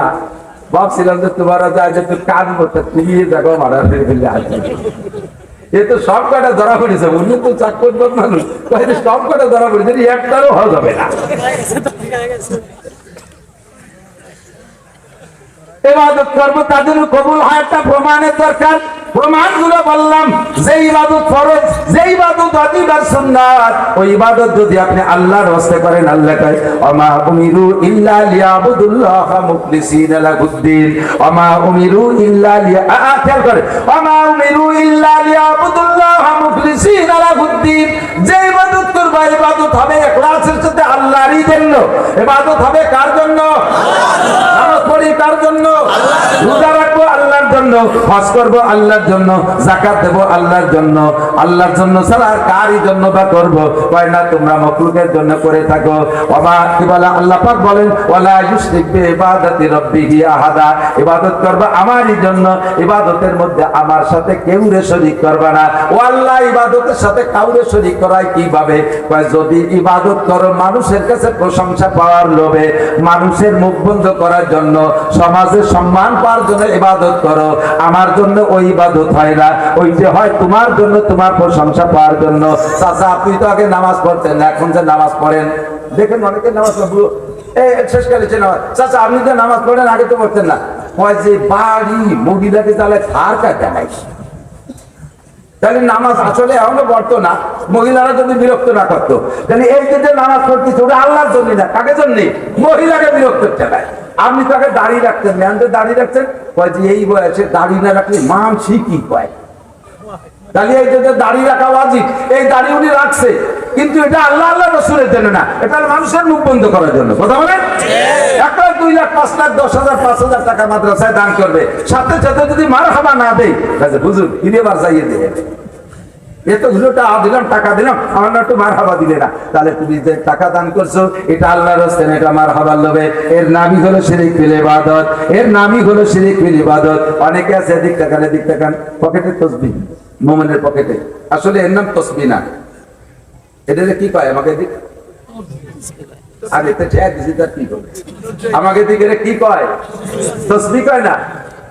ভাবছিলাম যে তোমার যায় যে কান করতে তুমি দেখো মারা ফেলে আসবে। এ তো সব কটা ধরা পড়েছে, উনি তো চাকর মানুষ, সব কটা ধরা পড়েছে, একটারও হওয়া যাবে না। ইবাদত করব তাদের কবুল হয়, একটা প্রমাণের দরকার। প্রমাণগুলো বললাম, যে ইবাদত ফরজ, যে ইবাদত ওয়াজিব আর সুন্নাত, ওই ইবাদত যদি আপনি আল্লাহর ওয়াস্তে করেন, আল্লাহ কয় ওমা উমিরু ইল্লা লিয়াবুদুল্লাহা মুখলিসিনা লাহুদ্দিন, ওমা উমিরু ইল্লা খেয়াল করে, ওমা উমিরু ইল্লা লিয়াবুদুল্লাহা মুখলিসিনা লাহুদ্দিন। যে ইবাদত করবে ইবাদত হবে ইখলাসের সাথে আল্লাহরই জন্য। ইবাদত হবে কার জন্য? নামাজ পড়ি কার জন্য? রোজা রাখবো আল্লাহর জন্য, হজ করবো আল্লাহর জন্য, যাকাত দেব আল্লাহর জন্য। আল্লাহর জন্য ছাড়া আর কারই জন্য বা করবো? কয় না, তোমরা মাখলুকের জন্য করে থাকো। ওমা কি বলে আল্লাহ পাক বলেন, ওয়ালা ইউশরিক বিইবাদাতি রাব্বিহি আহাদা। ইবাদত করবা আমারই জন্য, ইবাদতের মধ্যে আমার সাথে কেউরে শরীক করবা না। ও আল্লাহ, ইবাদতের সাথে কাউরে শরীক করায় কিভাবে? কয় যদি ইবাদত করো মানুষের কাছে প্রশংসা পাওয়ার লোভে, মানুষের মুখ বন্ধ করার জন্য, সমাজে সম্মান পাওয়ার জন্য ইবাদত করো, আমার জন্য ওই ইবাদত হয় না, ওই যে হয় তোমার জন্য, তোমার প্রশংসা পাওয়ার জন্য। চাচা, আপনি তো আগে নামাজ পড়তেন না, এখন যে নামাজ পড়েন, দেখেন অনেকে নামাজ পড়বো শেষ করেছে নামাজ। চাচা, আপনি তো নামাজ পড়েন, আগে তো পড়তেন না। কয় যে বাড়ি মহিলাকে তাহলে ছাড় কাটা নাই, তাহলে নামাজ আসলে এখনো পড়তো না। মহিলারা যদি বিরক্ত না করতো, তাহলে এই যে নামাজ পড়তেছে ওটা আল্লাহর জন্য না, কাকে জন্য? মহিলাকে বিরক্ত চালায়। আপনি তাকে দাঁড়িয়ে রাখতেন, ম্যানদের দাঁড়িয়ে রাখছেন, কয় যে এই বয়সে দাঁড়িয়ে না রাখলে মান শিখি কয়। তাহলে এই যে দাঁড়িয়ে রাখা ওয়াজিব, এই দাঁড়িয়ে উনি রাখছে, কিন্তু এটা আল্লাহ আল্লাহ রসুলের জন্য না, এটা মানুষের মুখ বন্ধ করার জন্য। কথা বলেন? 1 লাখ 2 লাখ 5 লাখ 10,000 5,000 টাকা মাদ্রাসায় দান করবে, সাথে সাথে যদি মারহাবা না দেয়, হুজুর ইরেবার যাইয়ে দেবে, এত হুজুরটা দিলাম, টাকা দিলাম, আমার একটু মারহাবা দিলে না, তাহলে তুমি যে টাকা দান করছো এটা আল্লাহর রাস্তায় না, এটা মারহাবার লোভে। এর নামই হলো শিরক ফিল ইবাদত, এর নামই হলো শিরক ফিল ইবাদত। অনেকে আছে দিক তাকান পকেটে তসবিহ, মুমিনের পকেটে, আসলে এর নাম তসবিহ না। এটা কি কয়? আমাকে দিক আর এটা ঠেক দিছি, তার কি করবে? আমাকে দিক এটা কি কয়? তসবিহ কয় না।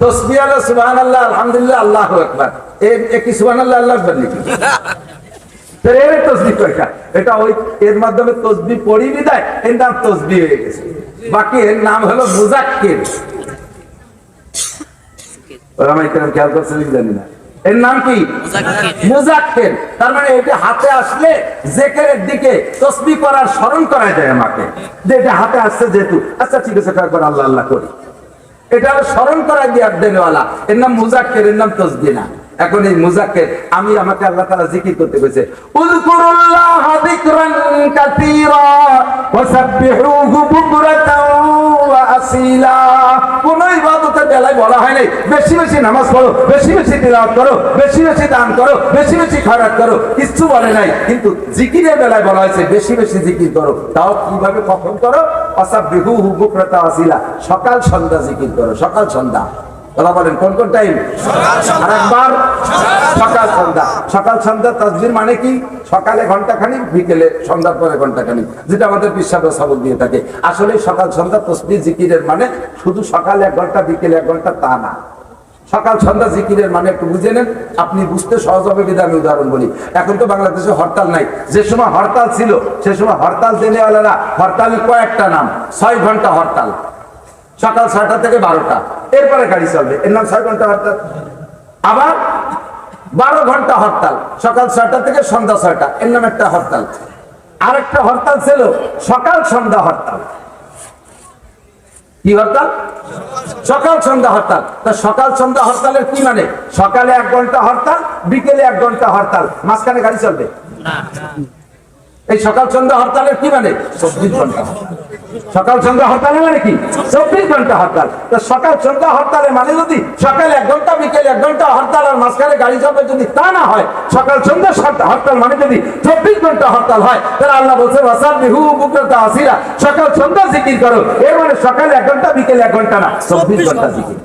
তসবিহ হলো সুবহানাল্লাহ, আলহামদুলিল্লাহ, আল্লাহু আকবার। কি সুবহানাল্লাহ আল্লাহু আকবার নাকি? এর তসবিহ কয় না। এটা ওই এর মাধ্যমে তসবিহ পড়ি বিদায় এর নাম তসবিহ হয়ে গেছে। বাকি এর নাম হলো মুজাক্কির। ওরা আমি কেন খেয়াল করছেন জানি না, এর নাম কি? মুজাক্কির। তার মানে এটা হাতে আসলে জিকিরের দিকে তাসবিহ করার স্মরণ করায় দেয় আমাকে, যে এটা হাতে আসছে যেহেতু, আচ্ছা ঠিক আছে একবার আল্লাহ আল্লাহ করি, এটা হলো স্মরণ করায় দিয়ে দেনেওয়ালা, এর নাম মুজাক্কির, এর নাম তাসবিহ না। এখন এই মুজাক্কির, আমি আমাকে আল্লাহ তাআলা জিকির করতে কইছে, উযকুরুল্লাহ যিকরান কাসীরা ওয়াসাব্বিহুহু বুকরাতাও ওয়া আসীলা। কোন ইবাদতের বেলায় বলা হয় নাই বেশি বেশি নামাজ পড়ো, বেশি বেশি তিলাওয়াত করো, বেশি বেশি দান করো, বেশি বেশি খয়রাত করো, কিছু বলে নাই। কিন্তু জিকিরের বেলায় বলা হয়েছে বেশি বেশি জিকির করো। তাও কিভাবে, কখন করো? ওয়াসাব্বিহুহু বুকরাতাও ওয়া আসীলা, সকাল সন্ধ্যা জিকির করো, সকাল সন্ধ্যা। ওরা বলেন কোন কোন টাইম? আরেকবার সকাল সন্ধ্যা। সকাল সন্ধ্যা তাসবিহ মানে কি? সকালে ঘন্টাখানি, বিকেলে সন্ধ্যার পরে ঘন্টাখানি, যেটা আমাদের পিসাবরা সবক দিয়ে থাকে। আসলে সকাল সন্ধ্যা তাসবিহ জিকিরের মানে শুধু সকালে 1 ঘন্টা, বিকেলে 1 ঘন্টা তা না। সকাল সন্ধ্যা জিকিরের মানে একটু বুঝে নেন, আপনি বুঝতে সহজ হবে বিধায় আমি উদাহরণ বলি। এখন তো বাংলাদেশে হরতাল নাই, যে সময় হরতাল ছিল সে সময় হরতাল দেনেওয়ালারা হরতালের কয়েকটা নাম। 6 ঘন্টা হরতাল, সকাল 6টা থেকে 12টা, এরপরে গাড়ি চলবে, এর নাম 6 ঘন্টা হরতাল। আবার 12 ঘন্টা হরতাল, সকাল 6টা থেকে সন্ধ্যা 6টা, এর নাম একটা হরতাল। আরেকটা হরতাল ছিল সকাল সন্ধ্যা হরতাল। কি হরতাল? সকাল সন্ধ্যা হরতাল। তা সকাল সন্ধ্যা হরতালের কি মানে? সকালে 1 ঘন্টা হরতাল, বিকেলে 1 ঘন্টা হরতাল, মাঝখানে গাড়ি চলবে না। এই সকাল সন্ধ্যা হরতালের কি মানে? 24 ঘন্টা। সকাল সন্ধ্যা হরতাল মানে কি? 24 ঘন্টা হরতাল। তো সকাল সন্ধ্যা হরতালে মানে যদি সকালে 1 ঘন্টা, বিকেলে 1 ঘন্টা হরতাল আর মাঝখানে গাড়ি চলবে, যদি তা না হয়, সকাল সন্ধ্যা হরতাল মানে যদি 24 ঘন্টা হরতাল হয়, তাহলে আল্লাহ বলছে ওয়াসাবিহু বুকরাতা আসিরা, সকাল সন্ধ্যা জিকির করো। এর মানে সকালে 1 ঘন্টা, বিকেলে 1 ঘন্টা না, 24 ঘন্টা জিকির।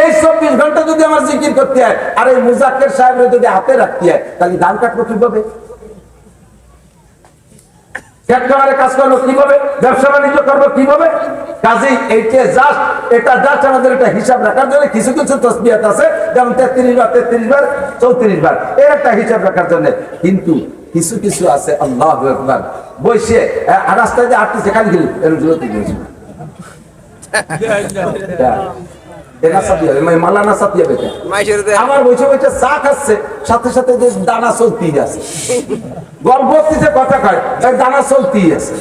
এই 24 ঘন্টা যদি আমার জিকির করতে হয়, আর এই মুজাক্কির সাহেবের যদি হাতে রাখতে হয়, তাহলে ধান কাটবো কিভাবে? কাজ করবো কিভাবে? ব্যবসা বাণিজ্য করবো কিভাবে? কাজেই এটা জাস্ট আমাদের একটা হিসাব রাখার জন্য কিছু কিছু তসবিহাত আছে, যেমন 33 বার 34 বার, এর একটা হিসাব রাখার জন্য। কিন্তু কিছু কিছু আছে আল্লাহু আকবার, বসে রাস্তায় যে আটটি সেখানে গেল আমার বসে বসে চা খাচ্ছে, সাথে সাথে যে দানা চলতেই আছে, গল্প কথা কয়, দানা চলতেই আছে।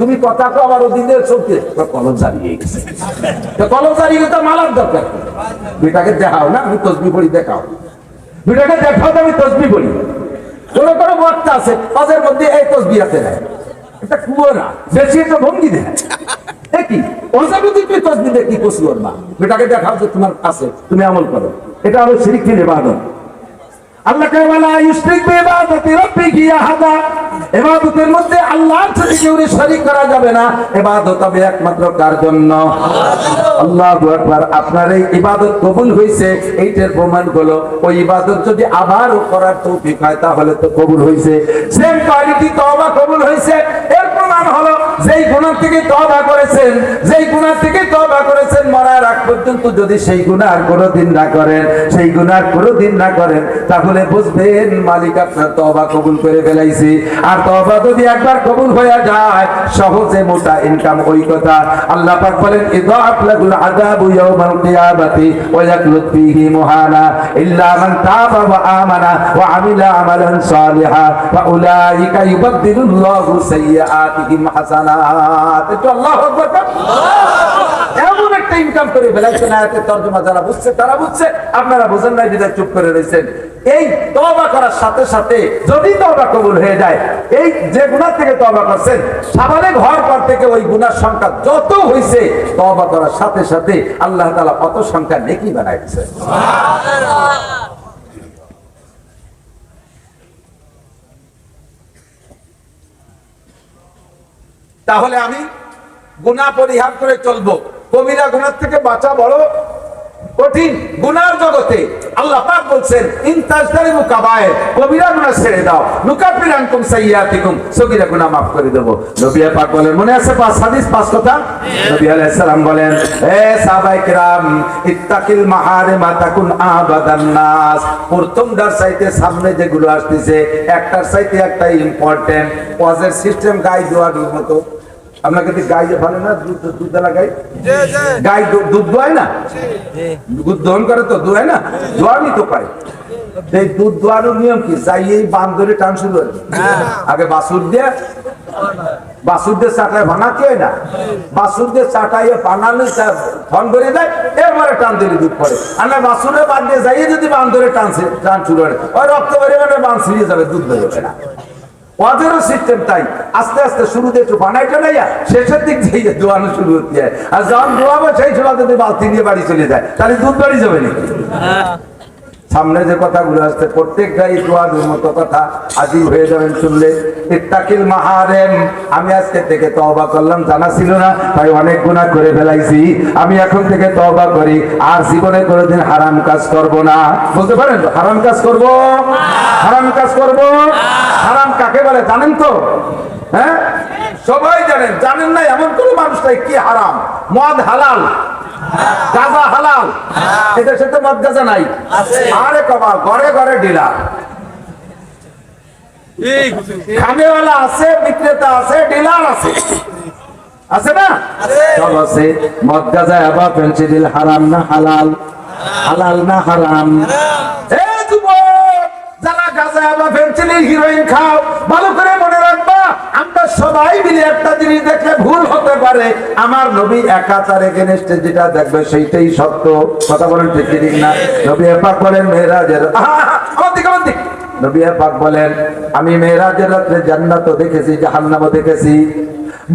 তুমি কথা কো, আবার ওদিকে চলতে কলম জারিয়ে গেছে, কলম জারিয়ে তো মালার দরকার। বেটাকে দেখাও না, আমি তসবি পড়ি, দেখাও বেটাকে, দেখাও আমি তসবি পড়ি। কোন কোনো বক্তা আছে কাজের মধ্যে এই তসবি আছে না, এটা কুয়োরা বেশি একটা ভঙ্গি দেয় কি তসবি দেখি কসু করবা, বেটাকে দেখাও যে তোমার আছে, তুমি আমল করো। এটা হলো শিরক ফিল ইবাদত। আল্লাহকে ওয়ালা ইউশরিক বিইবাদাতি রাব্বিহি আহাদা, ইবাদতের মধ্যে আল্লাহর সাথে কেউ শরীক করা যাবে না। ইবাদত হবে একমাত্র কার জন্য? আল্লাহু আকবার। আপনার এই ইবাদত কবুল হইছে, এইটার প্রমাণ হলো ওই ইবাদত যদি আবারও করার তৌফিক হয়, তাহলে তো কবুল হইছে। সেম কোয়ালিটি তওবা কবুল হইছে, এর প্রমাণ হলো যেই গুনাহ থেকে তওবা করেছেন, যেই গুনাহ থেকে তওবা করেছেন, মরার আগ পর্যন্ত যদি সেই গুনাহ আর কোনোদিন না করেন, সেই গুনাহ আর কোনোদিন না করেন, তাহলে বুঝবেন মালিক আপনার তওবা কবুল করে ফেলাইছে। আর তওবা যদি একবার কবুল হয়ে যায়, সহজে মোটা ইনকাম ওই কথা। আল্লাহ পাক বলেন ইদাআফ লাহুল আযাবু ইয়াওমাল কিয়ামাতি ওয়া ইয়াকলুদ ফীহি মুহানা ইল্লা মান তাবা ওয়া আমানা ওয়া আমিলা আমালান সালিহা ওয়া উলাইকা ইউবাদদিলুল্লাহু সাইয়্যাতিহিম হাসানাত। এটা আল্লাহু আকবার। এমন একটা ইনকাম করে ফেলাইছেন, আয়াতের তরজমা যারা বুঝছে তারা বুঝছে, আপনারা বুঝেন নাই বিধায় চুপ করে রয়েছেন। এই তওবা করার সাথে সাথে যদি তওবা কবুল হয়ে যায়, এই যে গুনাহ থেকে তওবা করছেন, সাবালেগ হওয়ার পর থেকে ওই গুনার সংখ্যা যত হইছে, তওবা করার সাথে সাথে আল্লাহ তাআলা কত সংখ্যা নেকি বানায় দিয়েছেন। সুবহানাল্লাহ। তাহলে আমি গুনাহ পরিহার করে চলবো। কবিরা গুনাহ থেকে বাঁচা বড় কঠিন। গুনার জগতে আল্লাহ পাক বলছেন ইনতাজতারিমু কাবায়ের, কবিরা গুনাহ ছেড়ে দাও, নুকাফির আনকুম সাইয়্যাতিকুম, সগীরা গুনাহ মাফ করে দেব। নবী পাক বলেন, মনে আছে 5 হাদিস 5 কথা? নবী আলাইহিস সালাম বলেন, হে সাহাবায়ে কেরাম, ইত্তাকিল মাহারিমা তাকুন আবাদান নাস। প্রথমটার চাইতে সামনে যেগুলো আসতেছে, একটার চাইতে একটা ইম্পর্টেন্ট। ওয়াজের সিস্টেম গাই দোয়ার মতো। আপনাকে গাই ভালো না, দুধ দেওয়া গাই, গাই দুধ দোয়ায় না, দুধ দহন করে তো, দোয়ায় না, দোয়ানি তো পায়। এই দুধ দোয়ানোর নিয়ম কি? যাই এই বান ধরে টান শুরু হয়, আগে বাছুর দিয়ে চাটায় বানাতে হয় না, বাছুর দিয়ে চাটাইয়ে বানালে ফোন করে দেয়, এরপরে টান ধরে দুধ পড়ে। আর না বাছুরে বাদ দিয়ে যাইয়ে যদি বান ধরে টান শুরু হয়, ওই রক্ত বেড়ে বেড়ে বান ছিঁড়ে যাবে, দুধ বেরোবে না। ওদেরও সিস্টেম তাই, আস্তে আস্তে শুরুতে একটু বানাইটা নাইয়া শেষের দিক দিয়ে দোয়ানো শুরু হতে যায়। আর যখন দোয়াবো সেই সময় যদি বালতি নিয়ে বাড়ি চলে যায়, তাহলে দুধ বাড়ি যাবে নাকি? সামনে যে কথাগুলো আসছে প্রত্যেকটাই দোয়ার মতো কথা, আজীব হয়ে যাবেন শুনলে। ইত্তাকিল মাহারিম, আমি আজকে থেকে তওবা করলাম, জানা ছিল না, তাই অনেক গুনাহ করে ফেলাইছি। আমি এখন থেকে তওবা করি, আর জীবনে কোনোদিন হারাম কাজ করব না। বলতে পারেন তো, হারাম কাজ করব, হারাম কাজ করব। হারাম কাকে বলে জানেন তো? হ্যাঁ, সবাই জানেন। জানেন না এমন কোন মানুষ নাই কি হারাম? মদ হালাল, গাঁজা হালাল, এদের সাথে মদ গাঁজা নাই। আরে কবা, ঘরে ঘরে ডিলার, খামেওয়ালা আছে, বিক্রেতা আছে, ডিলার আছে, আছে না? সব আছে। মদ গাঁজা বা ফেন্সিডিল হারাম না হালাল? হালাল না হারাম? যারা গাঁজা বা ফেন্সিডিল হিরোইন খাও, ভালো করে মনে রাখবা, আমরা সবাই মিলে একটা জিনিস দেখলে ভুল হতে পারে। আমার নবী একাচার এগেনস্টে যেটা দেখবে সেইটাই সত্য। কথা বলেন ঠিক ঠিক না? নবী পাক বলেন মেরাজের, আমার দিক নবী পাক বলেন, আমি মেরাজের রাত্রে জান্নাতও দেখেছি, জাহান্নামও দেখেছি।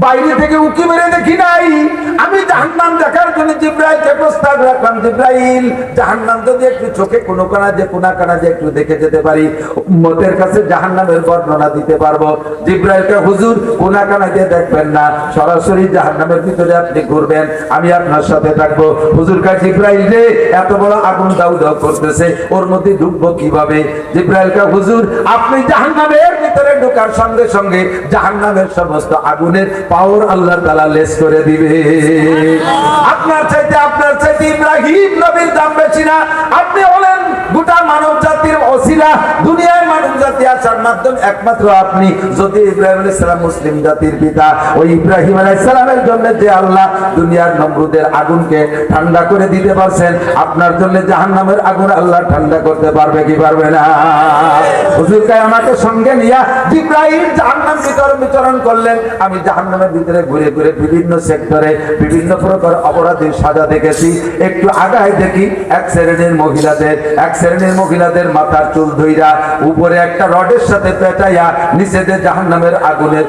বাইরে থেকে উকি মেরে দেখি নাই, আমি জাহান্নাম দেখার জন্য জিব্রাইলকে প্রস্তাব রাখলাম, জিব্রাইল জাহান্নাম যদি একটু চোখে কোনো কানা যে একটু দেখে যেতে পারি, উম্মতের কাছে জাহান্নামের বর্ণনা দিতে পারবো। জিব্রাইলকে, হুজুর কোনা কানা দিয়ে দেখবেন না, সরাসরি জাহান্নামের ভিতরে আপনি ঘুরবেন, আমি আপনার সাথে থাকবো। হুজুর কা জিব্রাইল রে, এত বড় আগুন দাউ দাউ করতেছে, ওর মধ্যে ঢুকবো কিভাবে? জিব্রাইল কা, হুজুর আপনি জাহান্নামের ভিতরে ঢোকার সঙ্গে সঙ্গে জাহান্নামের সমস্ত আগুনের পাওয়ার আল্লাহ তাআলা লেস করে দিবে। আপনার চাইতে ইব্রাহিম নবীর দাম বেশি না? আপনি হলেন গোটা মানব জাতির ওসিলা, দুনিয়ায় মানব জাতি আসার মাধ্যম একমাত্র আপনি। যদি ইব্রাহিম আলাইহিস সালাম মুসলিম জাতির পিতা, ওই ইব্রাহিম আলাইহিস সালামের জন্য যে আল্লাহ দুনিয়ার নমরুদের আগুনকে ঠান্ডা করে দিতে পারছেন, আপনার জন্য জাহান্নামের আগুন আল্লাহ ঠান্ডা করতে পারবে কি পারবে না? হুজুর কে আমাকে সঙ্গে নিয়ে জিব্রাইল জাহান্নাম বিচরণ করলেন। আমি জাহান্নামের ভিতরে ঘুরে ঘুরে বিভিন্ন সেক্টরে বিভিন্ন প্রকার অপরাধীর সাজা দেখেছি। একটু আগায় দেখি এক শ্রেণীর মহিলাদের মাথার চুল ধইরা উপরে একটা রডের সাথে পেটাইয়া নিচে দিয়ে জাহান্নামের আগুনের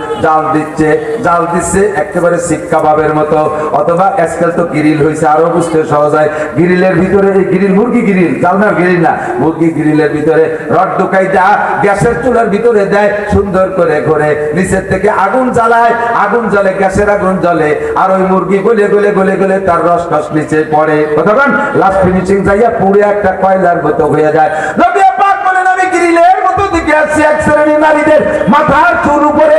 জাল দিচ্ছে একেবারে শিক্ষা বাবের মতো, অথবা আজকাল তো গ্রিল হয়েছে, আরো বুঝতে সহজ হয়। গ্রিলের ভিতরে মুরগি গ্রিল, জালনার গ্রিল না, মুরগি গ্রিলের ভিতরে রড ঢুকাই দেয়া গ্যাসের চুলার ভিতরে দেয়, সুন্দর করে ঘরে নিচের থেকে আগুন জ্বালায়, আগুন জ্বলে, গ্যাসের আগুন জ্বলে, আর ওই মুরগি গলে গলে তার রস নিচে পড়ে, কতক্ষণ লাস্ট ফিনিশিং যাইয়া পুরো একটা কয়লার মতো হয়ে যায়। নবী পাক বলেন, আমি গ্রিলের মতো দিকে আসছি, এক শ্রেণীর নারীদের মাথার চুল উপরে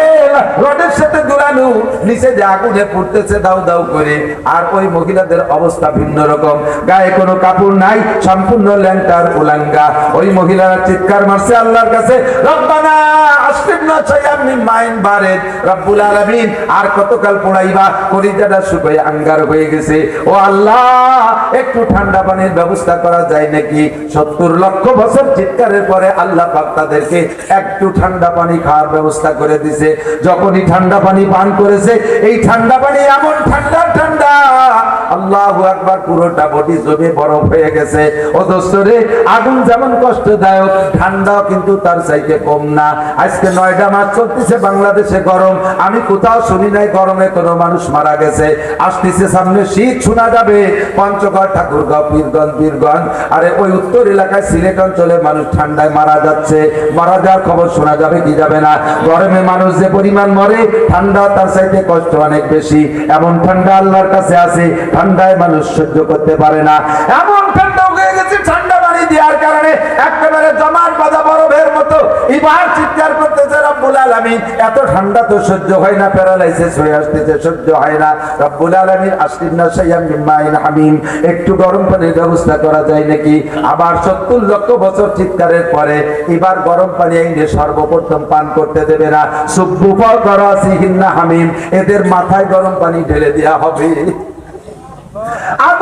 রডের সাথে দুলানো, নিচে যে আগুনে পুড়তেছে দাউ দাউ করে, আর ওই মহিলাদের অবস্থা ভিন্ন রকম, গায়ে কোনো কাপড় নাই, সম্পূর্ণ ল্যাংটার উলাঙ্গা। ওই মহিলারা চিৎকার মারছে আল্লাহর কাছে, রব্বানা আসরিফনা শাইআম মিন মাইন বারিদ, রব্বুল আলামিন আর কতকাল পোড়াইবা, কলিজাটা শুকিয়ে আঙ্গার হয়ে গেছে, ও আল্লাহ একটু ঠান্ডা পানির ব্যবস্থা করা যায় নাকি? 70 লক্ষ বছর চিৎকারের পরে আল্লাহ পাক তাদেরকে একটু ঠান্ডা পানি খাওয়ার ব্যবস্থা করে দিয়েছে। যখনই ঠান্ডা পানি পান করেছে, এই ঠান্ডা পানি এমন ঠান্ডা, আল্লাহু আকবার, পুরোটা বডি জমে বরফ হয়ে গেছে। ও দোস্তরে, আগুন যেমন কষ্টদায়ক, ঠান্ডাও কিন্তু তার চাইতে কম না। আজকে 9টা মাস চলতেছে বাংলাদেশে গরম, আমি কোথাও শুনি নাই গরমে কোনো মানুষ মারা গেছে। আসতেছে সামনে শীত, শোনা যাবে পঞ্চগড়, ঠাকুরগাঁও, বীরগঞ্জ, আরে ওই উত্তর এলাকায় সিলেট অঞ্চলে মানুষ ঠান্ডায় মারা যাচ্ছে, মারা যাওয়ার খবর শোনা যাবে কি যাবে না? গরমে মানুষ যে পরিমাণ মরে, ঠান্ডা তার চাইতে কষ্ট অনেক বেশি। এমন ঠান্ডা আল্লাহর কাছে আছে, ঠান্ডায় মানুষ সহ্য করতে পারে না, এমন ঠান্ডা হয়ে গেছে। ঠান্ডা পানি দেওয়ার কারণে একেবারে জমাট বাঁধা বরফের মতো এবার চিৎকার করতেছে রব্বুল আলামিন, এত ঠান্ডা তো সহ্য হয় না, প্যারালাইসিস হয়ে আসতেছে, সহ্য হয় না। রব্বুল আলামিন আসরিফনা শাইআম মিন মাইন হামিম, একটু গরম পানির ব্যবস্থা করা যায় নাকি? আবার 70 লক্ষ বছর চিৎকারের পরে এবার গরম পানি এনে সর্বপ্রথম পান করতে দেবে না। সুব্বু ফাওকা হামিম, এদের মাথায় গরম পানি ঢেলে দেওয়া হবে। আর